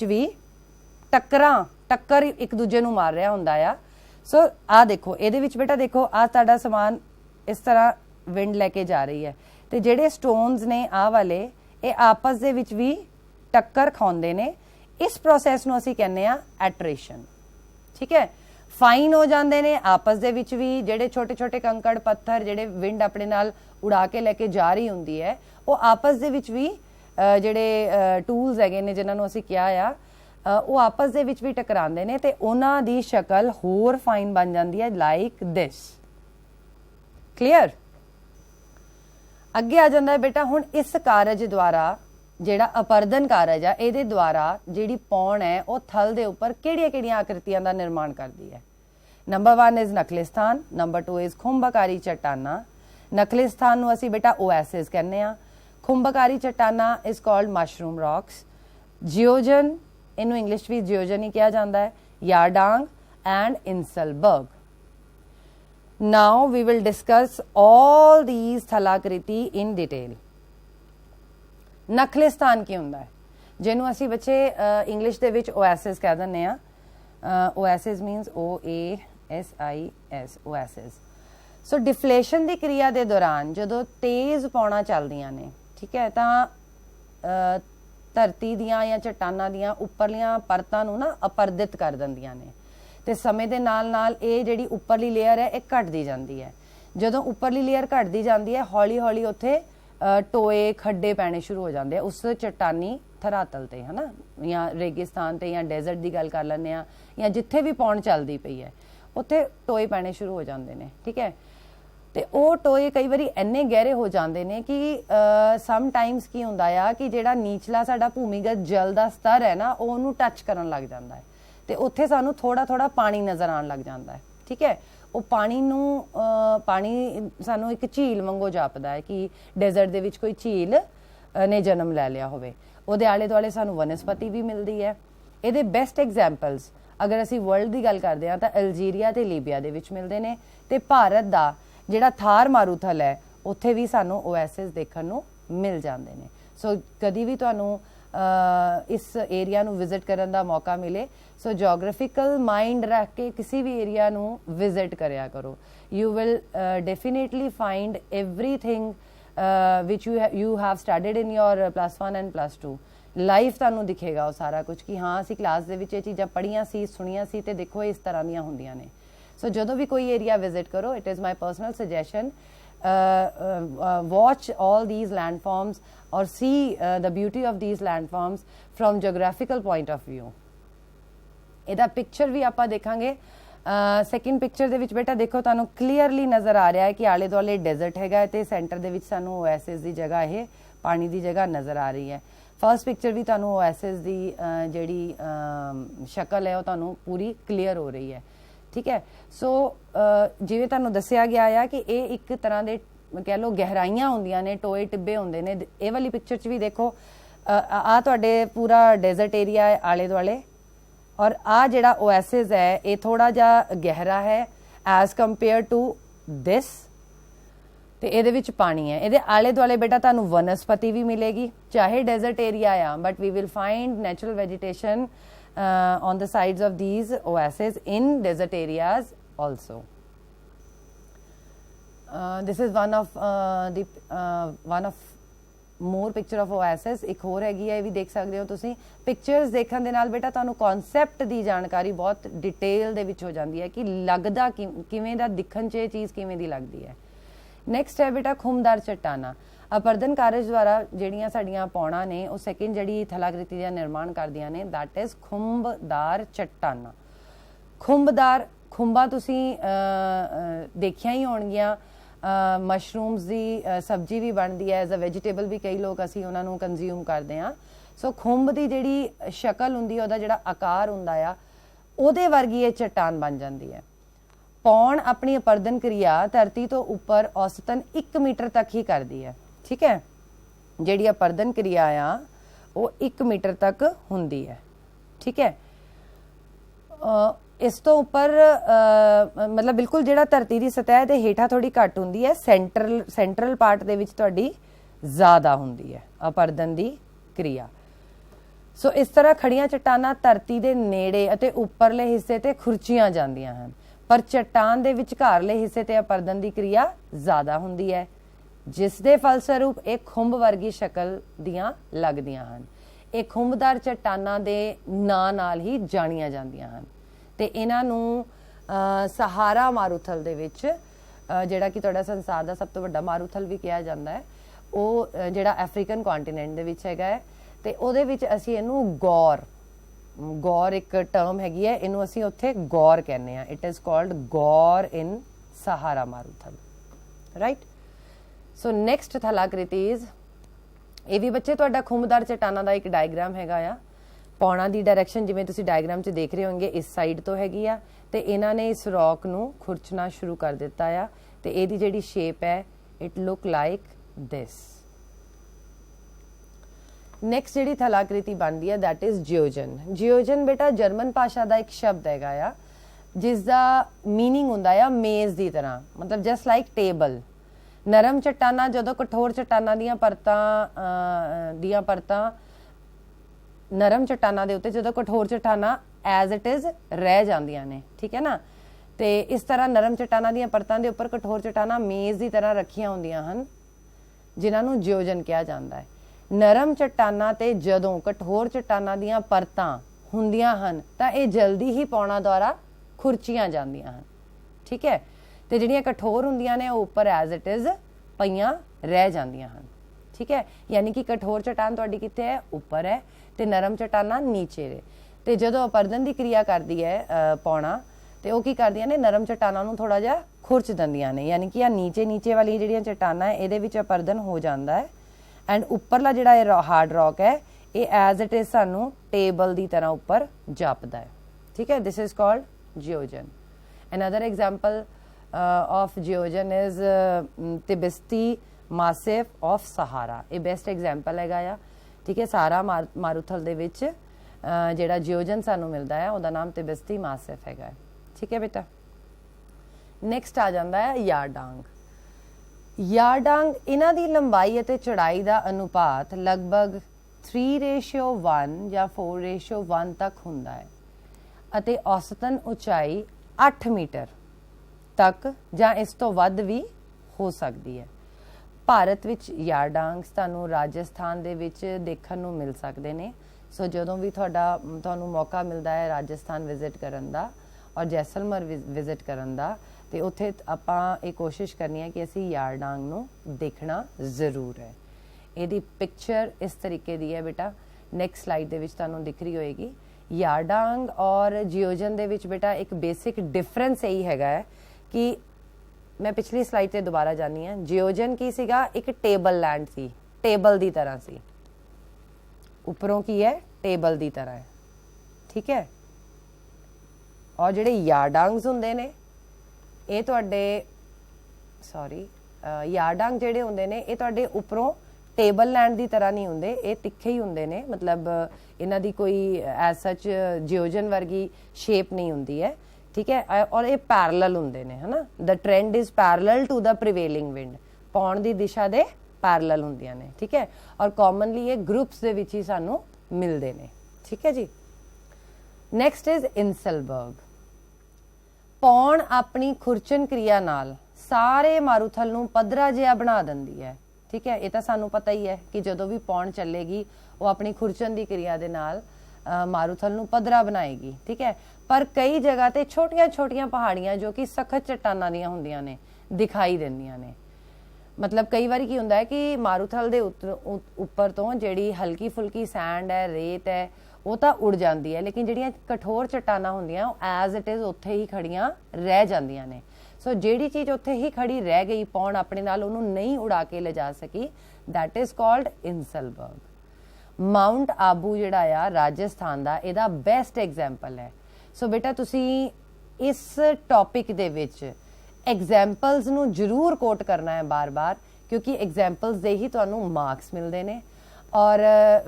भी टक्कर एक दूजे नूं मार रहा हुंदा आ। सो आ देखो इहदे विच बेटा देखो, आ तुहाडा समान इस तरह विंड लैके जा रही है तो जिहड़े स्टोन्स ने आ वाले ये आपस दे विच भी टक्कर खाउंदे ने। इस प्रोसैस नूं असीं कहने आ एट्रीशन। ठीक है, फाइन हो जाते हैं आपस दे विच भी, जेडे छोटे छोटे कंकड़ पत्थर जेडे विंड अपने नाल उड़ा के लैके जा रही हुंदी है वो आपस दे विच भी जेडे टूल्स हैगे ने जिन्हां नूं असीं किहा आ वो आपस दे विच भी टकरांदे ने ते उन्हां दी शक्ल होर फाइन बन जाती है लाइक दिस। क्लीयर, अगे आ जाता है बेटा। हुण इस कारज द्वारा जिहड़ा अपर्दन कारज है इहदे द्वारा जिहड़ी पौण है वो थल दे उपर किहड़ियां आकृतियां दा निर्माण करदी है। नंबर 1 इज नखलिस्तान, नंबर 2 इज खुंभकारी चट्टाना, ਨਕਲੀ ਸਥਾਨ ਨੂੰ ਅਸੀਂ ਬੇਟਾ ਓਐਸਿਸ ਕਹਿੰਦੇ ਆ। ਖੁੰਬਕਾਰੀ ਚਟਾਨਾ is called mushroom rocks. Zeugen, ਇਹਨੂੰ ਇੰਗਲਿਸ਼ ਵਿੱਚ ਜਿਓਜਨ ਹੀ ਕਿਹਾ ਜਾਂਦਾ ਹੈ, yardang and inselberg. Now we will discuss all these ਥਲਾਕ੍ਰਿਤੀ in detail। ਨਕਲੀ ਸਥਾਨ ਕੀ ਹੁੰਦਾ ਹੈ, ਜਿਹਨੂੰ ਅਸੀਂ ਬੱਚੇ ਇੰਗਲਿਸ਼ ਦੇ ਵਿੱਚ ਓਐਸਿਸ ਕਹਿ ਦਿੰਦੇ ਆ। ਓਐਸਿਸ ਮੀਨਸ OASIS, ਓਐਸਿਸ। ਸੋ ਡਿਫਲੇਸ਼ਨ ਦੀ ਕਿਰਿਆ ਦੇ ਦੌਰਾਨ ਜਦੋਂ ਤੇਜ਼ ਪੌਣਾ ਚੱਲਦੀਆਂ ਨੇ, ਠੀਕ ਹੈ, ਤਾਂ ਧਰਤੀ ਦੀਆਂ ਜਾਂ ਚਟਾਨਾਂ ਦੀਆਂ ਉੱਪਰਲੀਆਂ ਪਰਤਾਂ ਨੂੰ ਨਾ ਅਪਰਦਿਤ ਕਰ ਦਿੰਦੀਆਂ ਨੇ, ਤੇ ਸਮੇਂ ਦੇ ਨਾਲ ਨਾਲ ਇਹ ਜਿਹੜੀ ਉੱਪਰਲੀ ਲੇਅਰ ਹੈ ਇਹ ਘਟਦੀ ਜਾਂਦੀ ਹੈ। ਜਦੋਂ ਉੱਪਰਲੀ ਲੇਅਰ ਘਟਦੀ ਜਾਂਦੀ ਹੈ, ਹੌਲੀ ਹੌਲੀ ਉੱਥੇ ਟੋਏ ਖੱਡੇ ਪੈਣੇ ਸ਼ੁਰੂ ਹੋ ਜਾਂਦੇ ਆ ਉਸ ਚਟਾਨੀ ਧਰਾਤਲ ਤੇ, ਹੈ ਨਾ, ਜਾਂ ਰੇਗਿਸਤਾਨ ਤੇ ਜਾਂ ਡੈਜ਼ਰਟ ਦੀ ਗੱਲ ਕਰ ਲੈਂਦੇ ਆ, ਜਾਂ ਜਿੱਥੇ ਵੀ ਪੌਣ ਚੱਲਦੀ ਪਈ ਹੈ ਉੱਥੇ ਟੋਏ ਪੈਣੇ ਸ਼ੁਰੂ ਹੋ ਜਾਂਦੇ ਨੇ, ਠੀਕ ਹੈ। ਤੇ ਉਹ ਟੋਏ ਕਈ ਵਾਰੀ ਇੰਨੇ ਗਹਿਰੇ ਹੋ ਜਾਂਦੇ ਨੇ ਕਿ ਸਮ ਟਾਈਮਸ ਕੀ ਹੁੰਦਾ ਆ ਕਿ ਜਿਹੜਾ ਨੀਚਲਾ ਸਾਡਾ ਭੂਮੀਗਤ ਜਲ ਦਾ ਸਤਰ ਹੈ ਨਾ, ਉਹ ਉਹਨੂੰ ਟੱਚ ਕਰਨ ਲੱਗ ਜਾਂਦਾ ਹੈ, ਤੇ ਉੱਥੇ ਸਾਨੂੰ ਥੋੜਾ ਥੋੜਾ ਪਾਣੀ ਨਜ਼ਰ ਆਉਣ ਲੱਗ ਜਾਂਦਾ ਹੈ, ਠੀਕ ਹੈ। ਉਹ ਪਾਣੀ ਸਾਨੂੰ ਇੱਕ ਝੀਲ ਵਾਂਗੂ ਜਾਪਦਾ ਹੈ ਕਿ ਡੈਜ਼ਰਟ ਦੇ ਵਿੱਚ ਕੋਈ ਝੀਲ ਨੇ ਜਨਮ ਲੈ ਲਿਆ ਹੋਵੇ। ਉਹਦੇ ਆਲੇ ਦੁਆਲੇ ਸਾਨੂੰ ਵਨਸਪਤੀ ਵੀ ਮਿਲਦੀ ਹੈ। ਇਹਦੇ ਬੈਸਟ ਐਗਜ਼ਾਮਪਲਸ ਅਗਰ ਅਸੀਂ ਵਰਲਡ ਦੀ ਗੱਲ ਕਰਦੇ ਹਾਂ ਤਾਂ ਅਲਜੀਰੀਆ ਤੇ ਲੀਬੀਆ ਦੇ ਵਿੱਚ ਮਿਲਦੇ ਨੇ, ਤੇ ਭਾਰਤ ਦਾ ਜਿਹੜਾ ਥਾਰ ਮਾਰੂਥਲ ਹੈ ਉੱਥੇ ਵੀ ਸਾਨੂੰ ਓਐਸਿਸ ਦੇਖਣ ਨੂੰ ਮਿਲ ਜਾਂਦੇ ਨੇ। ਸੋ ਕਦੀ ਵੀ ਤੁਹਾਨੂੰ ਇਸ ਏਰੀਆ ਨੂੰ ਵਿਜ਼ਿਟ ਕਰਨ ਦਾ ਮੌਕਾ ਮਿਲੇ, ਸੋ ਜੀਓਗ੍ਰਾਫਿਕਲ ਮਾਈਂਡ ਰੱਖ ਕੇ ਕਿਸੇ ਵੀ ਏਰੀਆ ਨੂੰ ਵਿਜ਼ਿਟ ਕਰਿਆ ਕਰੋ। You will definitely find everything which you have studied in your +1 and +2 life ਤੁਹਾਨੂੰ ਦਿਖੇਗਾ ਉਹ ਸਾਰਾ ਕੁਝ ਕਿ ਹਾਂ ਅਸੀਂ ਕਲਾਸ ਦੇ ਵਿੱਚ ਇਹ ਚੀਜ਼ਾਂ ਪੜ੍ਹੀਆਂ ਸੀ, ਸੁਣੀਆਂ ਸੀ, ਤੇ ਦੇਖੋ ਇਸ ਤਰ੍ਹਾਂ ਦੀਆਂ ਹੁੰਦੀਆਂ ਨੇ। ਸੋ ਜਦੋਂ ਵੀ ਕੋਈ ਏਰੀਆ ਵਿਜ਼ਿਟ ਕਰੋ, it is my personal suggestion, watch all these landforms or see the beauty of these landforms from geographical point of view। ਇਹਦਾ ਪਿਕਚਰ ਵੀ ਆਪਾਂ ਦੇਖਾਂਗੇ। ਸੈਕਿੰਡ ਪਿਕਚਰ ਦੇ ਵਿੱਚ ਬੇਟਾ ਦੇਖੋ ਤੁਹਾਨੂੰ ਕਲੀਅਰਲੀ ਨਜ਼ਰ ਆ ਰਿਹਾ ਹੈ ਕਿ ਆਲੇ ਦੁਆਲੇ ਡੈਜ਼ਰਟ ਹੈਗਾ ਤੇ ਸੈਂਟਰ ਦੇ ਵਿੱਚ ਸਾਨੂੰ ਓਐਸਿਸ ਦੀ ਜਗ੍ਹਾ, ਇਹ ਪਾਣੀ ਦੀ ਜਗ੍ਹਾ ਨਜ਼ਰ ਆ ਰਹੀ ਹੈ। ਫਸਟ ਪਿਕਚਰ ਵੀ ਤੁਹਾਨੂੰ ਓਐਸਿਸ ਦੀ ਜਿਹੜੀ ਸ਼ਕਲ ਹੈ ਉਹ ਤੁਹਾਨੂੰ ਪੂਰੀ ਕਲੀਅਰ ਹੋ ਰਹੀ ਹੈ, ਠੀਕ ਹੈ। ਸੋ ਜਿਵੇਂ ਤੁਹਾਨੂੰ ਦੱਸਿਆ ਗਿਆ ਆ ਕਿ ਇਹ ਇੱਕ ਤਰ੍ਹਾਂ ਦੇ ਕਹਿ ਲਓ ਗਹਿਰਾਈਆਂ ਹੁੰਦੀਆਂ ਨੇ, ਟੋਏ ਟਿੱਬੇ ਹੁੰਦੇ ਨੇ। ਇਹ ਵਾਲੀ ਪਿਕਚਰ 'ਚ ਵੀ ਦੇਖੋ ਆ ਤੁਹਾਡੇ ਪੂਰਾ ਡੈਜ਼ਰਟ ਏਰੀਆ ਹੈ ਆਲੇ ਦੁਆਲੇ, ਔਰ ਆ ਜਿਹੜਾ ਓਐਸਿਸ ਹੈ ਇਹ ਥੋੜਾ ਜਿਹਾ ਗਹਿਰਾ ਹੈ ਐਜ਼ ਕੰਪੇਅਰ ਟੂ ਦਿਸ, ਤੇ ਇਹਦੇ ਵਿੱਚ ਪਾਣੀ ਹੈ। ਇਹਦੇ ਆਲੇ ਦੁਆਲੇ ਬੇਟਾ ਤੁਹਾਨੂੰ ਵਨਸਪਤੀ ਵੀ ਮਿਲੇਗੀ, ਚਾਹੇ ਡੈਜ਼ਰਟ ਏਰੀਆ ਆ, but we will find natural vegetation on the sides of these oases in desert areas also। This is one of more picture of oasis। ਇੱਕ ਹੋਰ ਹੈਗੀ ਹੈ, ਇਹ ਵੀ ਦੇਖ ਸਕਦੇ ਹੋ ਤੁਸੀਂ। ਪਿਕਚਰਸ ਦੇਖਣ ਦੇ ਨਾਲ ਬੇਟਾ ਤੁਹਾਨੂੰ ਕਨਸੈਪਟ ਦੀ ਜਾਣਕਾਰੀ ਬਹੁਤ ਡਿਟੇਲ ਦੇ ਵਿੱਚ ਹੋ ਜਾਂਦੀ ਹੈ ਕਿ ਲੱਗਦਾ ਕਿਵੇਂ ਦਾ, ਦਿਖਣ 'ਚ ਇਹ ਚੀਜ਼ ਕਿਵੇਂ ਦੀ ਲੱਗਦੀ ਹੈ। ਨੈਕਸਟ ਹੈ ਬੇਟਾ ਖੁੰਬਦਾਰ ਚਟਾਨਾ। ਅਪਰਦਨ ਕਾਰਜ ਦੁਆਰਾ ਜਿਹੜੀਆਂ ਸਾਡੀਆਂ ਪੌਣਾ ਨੇ ਉਹ ਸੈਕਿੰਡ ਜਿਹੜੀ ਥਲਾਕ੍ਰਿਤੀ ਦਾ ਨਿਰਮਾਣ ਕਰਦੀਆਂ ਨੇ, ਦੈਟ ਇਜ਼ ਖੁੰਬਦਾਰ ਚਟਾਨਾ। ਖੁੰਬਦਾਰ ਖੁੰਬਾਂ ਤੁਸੀਂ ਦੇਖਿਆ ਹੀ ਹੋਣਗੀਆਂ। ਮਸ਼ਰੂਮਸ ਦੀ ਸਬਜ਼ੀ ਵੀ ਬਣਦੀ ਹੈ, ਐਜ਼ ਅ ਵੈਜੀਟੇਬਲ ਵੀ ਕਈ ਲੋਕ ਅਸੀਂ ਉਹਨਾਂ ਨੂੰ ਕੰਜ਼ਿਊਮ ਕਰਦੇ ਹਾਂ। ਸੋ ਖੁੰਬ ਦੀ ਜਿਹੜੀ ਸ਼ਕਲ ਹੁੰਦੀ ਹੈ, ਉਹਦਾ ਜਿਹੜਾ ਆਕਾਰ ਹੁੰਦਾ ਆ, ਉਹਦੇ ਵਰਗੀ ਇਹ ਚਟਾਨ ਬਣ ਜਾਂਦੀ ਹੈ। ਪੌਣ ਆਪਣੀ ਅਪਰਦਨ ਕਿਰਿਆ ਧਰਤੀ ਤੋਂ ਉੱਪਰ ਔਸਤਨ 1 ਮੀਟਰ ਤੱਕ ਹੀ ਕਰਦੀ ਹੈ, ਠੀਕ ਹੈ। ਜਿਹੜੀ ਅਪਰਦਨ ਕਿਰਿਆ ਆ ਉਹ 1 ਮੀਟਰ ਤੱਕ ਹੁੰਦੀ ਹੈ, ਠੀਕ ਹੈ। ਇਸ ਤੋਂ ਉੱਪਰ ਮਤਲਬ ਬਿਲਕੁਲ ਜਿਹੜਾ ਧਰਤੀ ਦੀ ਸਤਹ ਦੇ ਹੇਠਾਂ ਥੋੜੀ ਘੱਟ ਹੁੰਦੀ ਹੈ, ਸੈਂਟਰਲ ਪਾਰਟ ਦੇ ਵਿੱਚ ਤੁਹਾਡੀ ਜ਼ਿਆਦਾ ਹੁੰਦੀ ਹੈ ਅਪਰਦਨ ਦੀ ਕਿਰਿਆ। ਸੋ ਇਸ ਤਰ੍ਹਾਂ ਖੜੀਆਂ ਚਟਾਨਾਂ ਧਰਤੀ ਦੇ ਨੇੜੇ ਅਤੇ ਉੱਪਰਲੇ ਹਿੱਸੇ ਤੇ ਖੁਰਚੀਆਂ ਜਾਂਦੀਆਂ ਹਨ, ਪਰ ਚਟਾਨ ਦੇ ਵਿਚਕਾਰਲੇ ਹਿੱਸੇ ਤੇ ਅਪਰਦਨ ਦੀ ਕਿਰਿਆ ਜ਼ਿਆਦਾ ਹੁੰਦੀ ਹੈ, ਜਿਸ ਦੇ ਫਲਸਰੂਪ ਇਹ ਖੁੰਬ ਵਰਗੀ ਸ਼ਕਲ ਦੀਆਂ ਲੱਗਦੀਆਂ ਹਨ। ਇਹ ਖੁੰਬਦਾਰ ਚਟਾਨਾਂ ਦੇ ਨਾਂ ਨਾਲ ਹੀ ਜਾਣੀਆਂ ਜਾਂਦੀਆਂ ਹਨ, ਤੇ ਇਹਨਾਂ ਨੂੰ ਸਹਾਰਾ ਮਾਰੂਥਲ ਦੇ ਵਿੱਚ, ਜਿਹੜਾ ਕਿ ਤੁਹਾਡਾ ਸੰਸਾਰ ਦਾ ਸਭ ਤੋਂ ਵੱਡਾ ਮਾਰੂਥਲ ਵੀ ਕਿਹਾ ਜਾਂਦਾ ਹੈ, ਉਹ ਜਿਹੜਾ ਅਫਰੀਕਨ ਕੰਟੀਨੈਂਟ ਦੇ ਵਿੱਚ ਹੈਗਾ ਹੈ, ਤੇ ਉਹਦੇ ਵਿੱਚ ਅਸੀਂ ਇਹਨੂੰ ਗੌਰ ਇੱਕ ਟਰਮ ਹੈਗੀ ਹੈ, ਇਹਨੂੰ ਅਸੀਂ ਉੱਥੇ ਗੌਰ ਕਹਿੰਦੇ ਆ। ਇਟ ਇਜ਼ ਕਾਲਡ ਗੌਰ ਇਨ ਸਹਾਰਾ ਮਾਰੂਥਲ, ਰਾਈਟ। ਸੋ ਨੈਕਸਟ ਥਲਾਕ੍ਰਿਤੀਜ਼, ਇਹ ਵੀ ਬੱਚੇ ਤੁਹਾਡਾ ਖੁੰਬਦਾਰ ਚਟਾਨਾਂ ਦਾ ਇੱਕ ਡਾਇਗਰਾਮ ਹੈਗਾ ਆ। ਪੌਣਾ ਦੀ ਡਾਇਰੈਕਸ਼ਨ ਜਿਵੇਂ ਤੁਸੀਂ ਡਾਇਗਰਾਮ 'ਚ ਦੇਖ ਰਹੇ ਹੋਗੇ ਇਸ ਸਾਈਡ ਤੋਂ ਹੈਗੀ ਆ, ਤੇ ਇਹਨਾਂ ਨੇ ਇਸ ਰੌਕ ਨੂੰ ਖੁਰਚਣਾ ਸ਼ੁਰੂ ਕਰ ਦਿੱਤਾ ਆ, ਤੇ ਇਹਦੀ ਜਿਹੜੀ ਸ਼ੇਪ ਹੈ it look like this. Next जिहड़ी थलाकृति बनती है दैट इज जियोजन। जियोजन बेटा जर्मन भाषा का एक शब्द है जिसका मीनिंग हुंदा है मेज़ की तरह, मतलब जस्ट लाइक टेबल। नरम चट्टाना जदों कठोर चट्टाना दियां परतां नरम चट्टाना दे उत्ते जदों कठोर चट्टाना एज इट इज़ रह जांदियां ने, ठीक है ना। तो इस तरह नरम चट्टाना दियां परतां दे उपर कठोर चट्टाना मेज़ की तरह रखियां हुंदियां हन, जिन्हां नूं जियोजन कहा जाता है। नरम चट्टाना ते जदों कठोर चट्टाना दियां परतां हुंदियां हन तां इह जल्दी ही पौणा द्वारा खुरचियां जांदियां हन, ठीक है। ते जिहड़ियां कठोर हुंदियां ने उपर एज इट इज़ पईयां रह जांदियां हन, ठीक है। यानी कि कठोर चट्टान तुहाडी कित्थे है, उपर है, ते नरम चट्टाना नीचे है। ते जदों अपरदन की क्रिया करदी है पौणा, ते ओह की करदियां ने नरम चट्टाना नूं थोड़ा जिहा खुरच दिंदियां ने, यानी कि आ नीचे नीचे वाली जिहड़ियां चट्टानां है इहदे विच अपरदन हो जांदा है। एंड उपरला जिहड़ा हार्ड रॉक है ये एज इट इज़ सानू टेबल की तरह उपर जापदा है, ठीक है। This is called zeugen. Another example of zeugen is Tibesti massif of Sahara. ये बेस्ट एग्जाम्पल है, ठीक है। सहारा मारूथल दे विच जिहड़ा जियोजन सानू मिलता है उसका नाम तिबिस्ती मासिफ है, ठीक है बेटा। नैक्सट आ जाता है यारडांग। यारडांग इन्हां दी लंबाई अते चौड़ाई का अनुपात लगभग 3:1 या 4:1 तक हुंदा है अते औसतन उचाई 8 मीटर तक ਜਾਂ इस तो वध भी हो सकती है। भारत विच यारडांग तुहानूं राजस्थान दे विच देखण नूं मिल सकते हैं। सो जदों भी तुहानूं मौका मिलता है राजस्थान विजिट करन दा और जैसलमेर विजिट करन दा, ते उत्थे आपां ये कोशिश करनी है कि असीं यारडांग नूं देखना जरूर है। इहदी पिक्चर इस तरीके दी है बेटा, नैक्सट स्लाइड दे विच तुहानूं दिख रही होएगी। यारडांग और जियोजन दे विच बेटा एक बेसिक डिफरेंस यही है कि मैं पिछली स्लाइड ते दोबारा जानी है। जियोजन की सीगा, एक टेबल लैंड सी, टेबल दी तरह सी, उपरों की है टेबल दी तरह है, ठीक है। और जिहड़े यारडांग्स हुंदे ने ये तुहाडे यारडांग जिहड़े हुंदे ने ये तुहाडे उपरों टेबल लैंड की तरह नहीं होंगे, ये तिखे ही होंगे ने, मतलब इन्हां दी कोई एज सच जियोजन वर्गी शेप नहीं होंदी है, ठीक है। और ये पैरलल होंगे ने, है ना। The trend is parallel to the prevailing wind, पौण की दिशा दे पैरलल होंदियां ने, ठीक है। और कॉमनली ये ग्रुप्स दे विच ही सानू मिलते हैं, ठीक है जी। Next is inselberg. पौण अपनी खुरचन क्रिया नाल सारे मारूथल नूं पद्धरा जिहा बना दिंदी है, ठीक है। ये तो सानू पता ही है कि जदों भी पौण चलेगी वो अपनी खुरचन की क्रिया दे नाल मारूथल नूं पद्धरा बनाएगी, ठीक है। पर कई जगह ते छोटियां छोटियां पहाड़ियां जो कि सख्त चट्टानां दियां हुंदियां ने दिखाई दिंदियां ने। मतलब कई बार की हुंदा है कि मारूथल दे उपर तो जिहड़ी हल्की फुल्की सैंड है, रेत है, वो तो उड़ जाती है, लेकिन जिहड़ियां कठोर चट्टानां हुंदियां एज इट इज़ उत्थे ही खड़ियां रह जांदियां ने। सो जिहड़ी चीज़ उत्थे ही खड़ी रह गई, पौण अपने नाल उहनूं नहीं उड़ा के ले जा सकी, that is called inselberg. Mount Abu जिहड़ा आ राजस्थान दा इहदा बेस्ट एग्जाम्पल है। सो बेटा तुसीं इस टॉपिक दे विच एग्जाम्पल्स नूं जरूर कोट करना है बार बार, क्योंकि एग्जाम्पल्स दे ही तुहानूं मार्क्स मिलते हैं। और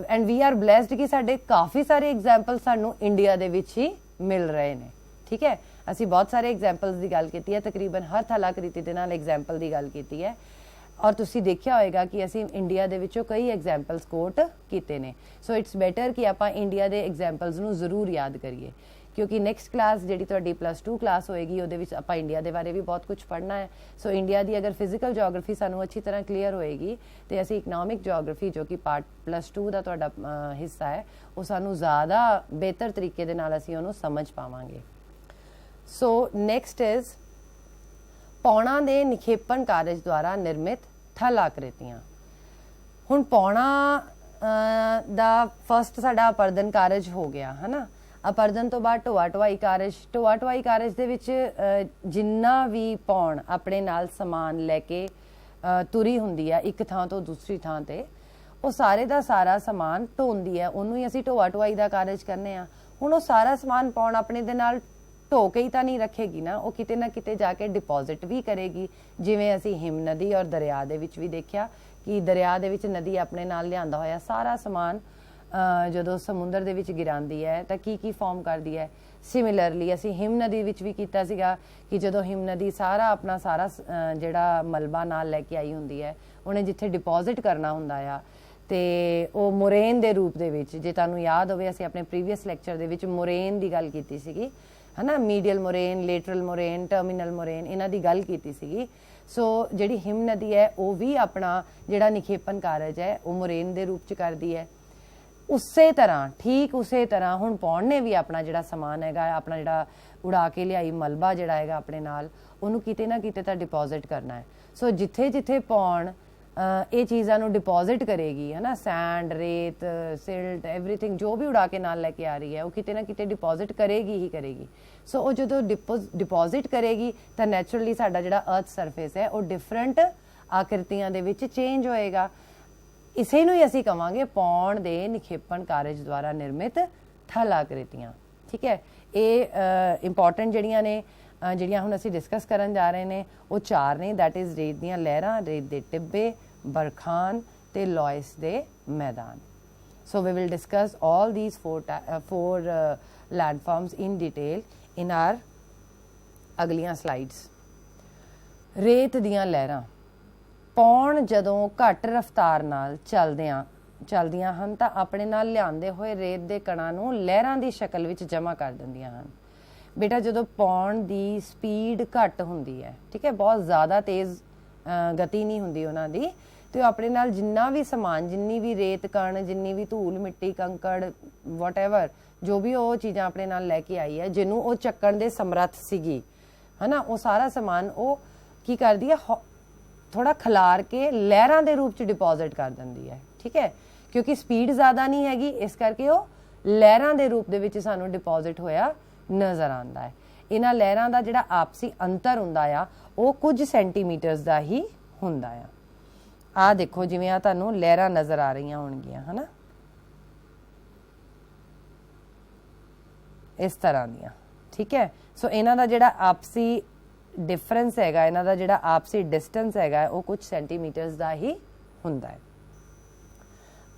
एंड वी आर ब्लैसड कि साडे काफ़ी सारे एग्जाम्पल सानूं इंडिया दे विच ही मिल रहे हैं, ठीक है। असी बहुत सारे एग्जाम्पल्स की गल की है, तकरीबन हर थलाकृति दे नाल एग्जाम्पल की गल की है। और तुसी देखिया होएगा कि असी इंडिया दे विचों कई एग्जाम्पल्स कोट कीते ने। सो इट्स बेटर कि आपां इंडिया दे एग्जाम्पल्स नूं जरूर याद करिए, क्योंकि नैक्सट क्लास जिहड़ी तुहाडी +2 क्लास होएगी उहदे विच आपां इंडिया दे बारे भी बहुत कुछ पढ़ना है। सो इंडिया दी अगर फिजिकल जोग्राफी सानूं अच्छी तरह क्लीयर होएगी तो असी इकनॉमिक जोग्राफी जो कि पार्ट +2 का तुहाडा हिस्सा है वो सानूं ज़्यादा बेहतर तरीके दे नाल असी उहनूं समझ पावांगे। सो नैक्सट इज़ पौणा दे निखेपन कारज द्वारा निर्मित थल आकृतियां। हुण पौणा दा फस्ट साडा अपरदन कारज हो गया, है ना। अपरदन तो बाद ढोआ ढुआई कारज दे विच जिन्ना भी पौण अपने नाल समान लैके तुरी हुंदी है एक थां तो दूसरी थां ते, वो सारे दा सारा समान ढोंदी है, उन्होंने ही असी ढोआ ढुआई दा कारज करने आ। हुण वो सारा समान पौण अपने दे नाल ਢੋ ਕੇ ਹੀ ਤਾਂ ਨਹੀਂ ਰੱਖੇਗੀ ਨਾ, ਉਹ ਕਿਤੇ ਨਾ ਕਿਤੇ ਜਾ ਕੇ ਡਿਪੋਜ਼ਿਟ ਵੀ ਕਰੇਗੀ। ਜਿਵੇਂ ਅਸੀਂ ਹਿਮ ਨਦੀ ਔਰ ਦਰਿਆ ਦੇ ਵਿੱਚ ਵੀ ਦੇਖਿਆ ਕਿ ਦਰਿਆ ਦੇ ਵਿੱਚ ਨਦੀ ਆਪਣੇ ਨਾਲ ਲਿਆਂਦਾ ਹੋਇਆ ਸਾਰਾ ਸਮਾਨ ਜਦੋਂ ਸਮੁੰਦਰ ਦੇ ਵਿੱਚ ਗਿਰਾਉਂਦੀ ਹੈ ਤਾਂ ਕੀ ਫਾਰਮ ਕਰਦੀ ਹੈ। ਸਿਮਿਲਰਲੀ ਅਸੀਂ ਹਿਮ ਨਦੀ ਵਿੱਚ ਵੀ ਕੀਤਾ ਸੀਗਾ ਕਿ ਜਦੋਂ ਹਿਮ ਨਦੀ ਸਾਰਾ ਆਪਣਾ ਸਾਰਾ ਜਿਹੜਾ ਮਲਬਾ ਨਾਲ ਲੈ ਕੇ ਆਈ ਹੁੰਦੀ ਹੈ, ਉਹਨੇ ਜਿੱਥੇ ਡਿਪੋਜ਼ਿਟ ਕਰਨਾ ਹੁੰਦਾ ਆ, ਤੇ ਉਹ ਮੋਰੇਨ ਦੇ ਰੂਪ ਦੇ ਵਿੱਚ, ਜੇ ਤੁਹਾਨੂੰ ਯਾਦ ਹੋਵੇ ਅਸੀਂ ਆਪਣੇ ਪ੍ਰੀਵੀਅਸ ਲੈਕਚਰ ਦੇ ਵਿੱਚ ਮੋਰੇਨ ਦੀ ਗੱਲ ਕੀਤੀ ਸੀਗੀ, ਹੈ ਨਾ, ਮੀਡੀਅਲ ਮੋਰੇਨ, ਲੇਟਰਲ ਮੋਰੇਨ, ਟਰਮੀਨਲ ਮੋਰੇਨ, ਇਹਨਾਂ ਦੀ ਗੱਲ ਕੀਤੀ ਸੀਗੀ। ਸੋ ਜਿਹੜੀ ਹਿਮ ਨਦੀ ਹੈ ਉਹ ਵੀ ਆਪਣਾ ਜਿਹੜਾ ਨਿਖੇਪਨ ਕਾਰਜ ਹੈ ਉਹ ਮੋਰੇਨ ਦੇ ਰੂਪ 'ਚ ਕਰਦੀ ਹੈ। ਉਸੇ ਤਰ੍ਹਾਂ, ਠੀਕ ਉਸੇ ਤਰ੍ਹਾਂ ਹੁਣ ਪੌਣ ਨੇ ਵੀ ਆਪਣਾ ਜਿਹੜਾ ਸਮਾਨ ਹੈਗਾ, ਆਪਣਾ ਜਿਹੜਾ ਉਡਾ ਕੇ ਲਿਆਈ ਮਲਬਾ ਜਿਹੜਾ ਹੈਗਾ ਆਪਣੇ ਨਾਲ, ਉਹਨੂੰ ਕਿਤੇ ਨਾ ਕਿਤੇ ਤਾਂ ਡਿਪੋਜ਼ਿਟ ਕਰਨਾ ਹੈ। ਸੋ ਜਿੱਥੇ ਜਿੱਥੇ ਪੌਣ ਇਹ ਚੀਜ਼ਾਂ ਨੂੰ ਡਿਪੋਜ਼ਿਟ ਕਰੇਗੀ, ਹੈ ਨਾ, ਸੈਂਡ, ਰੇਤ, ਸਿਲਟ, ਐਵਰੀਥਿੰਗ ਜੋ ਵੀ ਉਡਾ ਕੇ ਨਾਲ ਲੈ ਕੇ ਆ ਰਹੀ ਹੈ, ਉਹ ਕਿਤੇ ਨਾ ਕਿਤੇ ਡਿਪੋਜ਼ਿਟ ਕਰੇਗੀ ਹੀ ਕਰੇਗੀ। ਸੋ ਉਹ ਜਦੋਂ ਡਿਪੋਜ਼ਿਟ ਕਰੇਗੀ ਤਾਂ ਨੈਚੁਰਲੀ ਸਾਡਾ ਜਿਹੜਾ ਅਰਥ ਸਰਫੇਸ ਹੈ ਉਹ ਡਿਫਰੈਂਟ ਆਕ੍ਰਿਤੀਆਂ ਦੇ ਵਿੱਚ ਚੇਂਜ ਹੋਏਗਾ। ਇਸੇ ਨੂੰ ਹੀ ਅਸੀਂ ਕਵਾਂਗੇ ਪੌਣ ਦੇ ਨਿਖੇਪਣ ਕਾਰਜ ਦੁਆਰਾ ਨਿਰਮਿਤ ਥਲ ਆਕ੍ਰਿਤੀਆਂ। ਠੀਕ ਹੈ, ਇਹ ਇੰਪੋਰਟੈਂਟ ਜਿਹੜੀਆਂ ਨੇ, ਜਿਹੜੀਆਂ ਹੁਣ ਅਸੀਂ ਡਿਸਕਸ ਕਰਨ ਜਾ ਰਹੇ ਨੇ, ਉਹ 4 ਨੇ। ਦੈਟ ਇਜ਼ ਰੇਤ ਦੀਆਂ ਲਹਿਰਾਂ, ਰੇਤ ਦੇ ਟਿੱਬੇ, ਬਰਖਾਨ ਤੇ ਲੋਇਸ ਦੇ ਮੈਦਾਨ। So we will discuss all these four landforms in detail in our ਅਗਲੀਆਂ ਸਲਾਈਡਸ। ਰੇਤ ਦੀਆਂ ਲਹਿਰਾਂ, ਪੌਣ ਜਦੋਂ ਘੱਟ ਰਫ਼ਤਾਰ ਨਾਲ ਚੱਲਦੀਆਂ ਹਨ ਤਾਂ ਆਪਣੇ ਨਾਲ ਲਿਆਂਦੇ ਹੋਏ ਰੇਤ ਦੇ ਕਣਾਂ ਨੂੰ ਲਹਿਰਾਂ ਦੀ ਸ਼ਕਲ ਵਿੱਚ ਜਮ੍ਹਾਂ ਕਰ ਦਿੰਦੀਆਂ ਹਨ। ਬੇਟਾ ਜਦੋਂ ਪੌਣ ਦੀ ਸਪੀਡ ਘੱਟ ਹੁੰਦੀ ਹੈ, ਠੀਕ ਹੈ, ਬਹੁਤ ਜ਼ਿਆਦਾ ਤੇਜ਼ ਗਤੀ ਨਹੀਂ ਹੁੰਦੀ ਉਹਨਾਂ ਦੀ, ਤੇ ਉਹ ਆਪਣੇ ਨਾਲ ਜਿੰਨਾ ਵੀ ਸਮਾਨ, ਜਿੰਨੀ ਵੀ ਰੇਤ ਕਣ, ਜਿੰਨੀ ਵੀ ਧੂਲ ਮਿੱਟੀ ਕੰਕੜ ਵਾਟਐਵਰ, ਜੋ ਵੀ ਉਹ ਚੀਜ਼ਾਂ ਆਪਣੇ ਨਾਲ ਲੈ ਕੇ ਆਈ ਹੈ, ਜਿਹਨੂੰ ਉਹ ਚੱਕਣ ਦੇ ਸਮਰੱਥ ਸੀਗੀ, ਹੈ ਨਾ, ਉਹ ਸਾਰਾ ਸਮਾਨ ਉਹ ਕੀ ਕਰਦੀ ਹੈ, ਥੋੜਾ ਖਿਲਾਰ ਕੇ ਲਹਿਰਾਂ ਦੇ ਰੂਪ 'ਚ ਡਿਪੋਜ਼ਿਟ ਕਰ ਦਿੰਦੀ ਹੈ। ਠੀਕ ਹੈ, ਕਿਉਂਕਿ ਸਪੀਡ ਜ਼ਿਆਦਾ ਨਹੀਂ ਹੈਗੀ, ਇਸ ਕਰਕੇ ਉਹ ਲਹਿਰਾਂ ਦੇ ਰੂਪ ਦੇ ਵਿੱਚ ਸਾਨੂੰ ਡਿਪੋਜ਼ਿਟ ਹੋਇਆ ਨਜ਼ਰ ਆਉਂਦਾ ਹੈ। ਇਹਨਾਂ ਲਹਿਰਾਂ ਦਾ ਜਿਹੜਾ ਆਪਸੀ ਅੰਤਰ ਹੁੰਦਾ ਆ ਉਹ ਕੁਝ ਸੈਂਟੀਮੀਟਰਸ ਦਾ ਹੀ ਹੁੰਦਾ ਆ। ਆਹ ਦੇਖੋ, ਜਿਵੇਂ ਆ ਤੁਹਾਨੂੰ ਲਹਿਰਾਂ ਨਜ਼ਰ ਆ ਰਹੀਆਂ ਹੋਣਗੀਆਂ, ਹੈ ਨਾ, ਇਸ ਤਰ੍ਹਾਂ ਦੀਆਂ। ਠੀਕ ਹੈ, ਸੋ ਇਹਨਾਂ ਦਾ ਜਿਹੜਾ ਆਪਸੀ ਡਿਫਰੈਂਸ ਹੈਗਾ, ਇਹਨਾਂ ਦਾ ਜਿਹੜਾ ਆਪਸੀ ਡਿਸਟੈਂਸ ਹੈਗਾ, ਉਹ ਕੁਝ ਸੈਂਟੀਮੀਟਰਸ ਦਾ ਹੀ ਹੁੰਦਾ ਹੈ।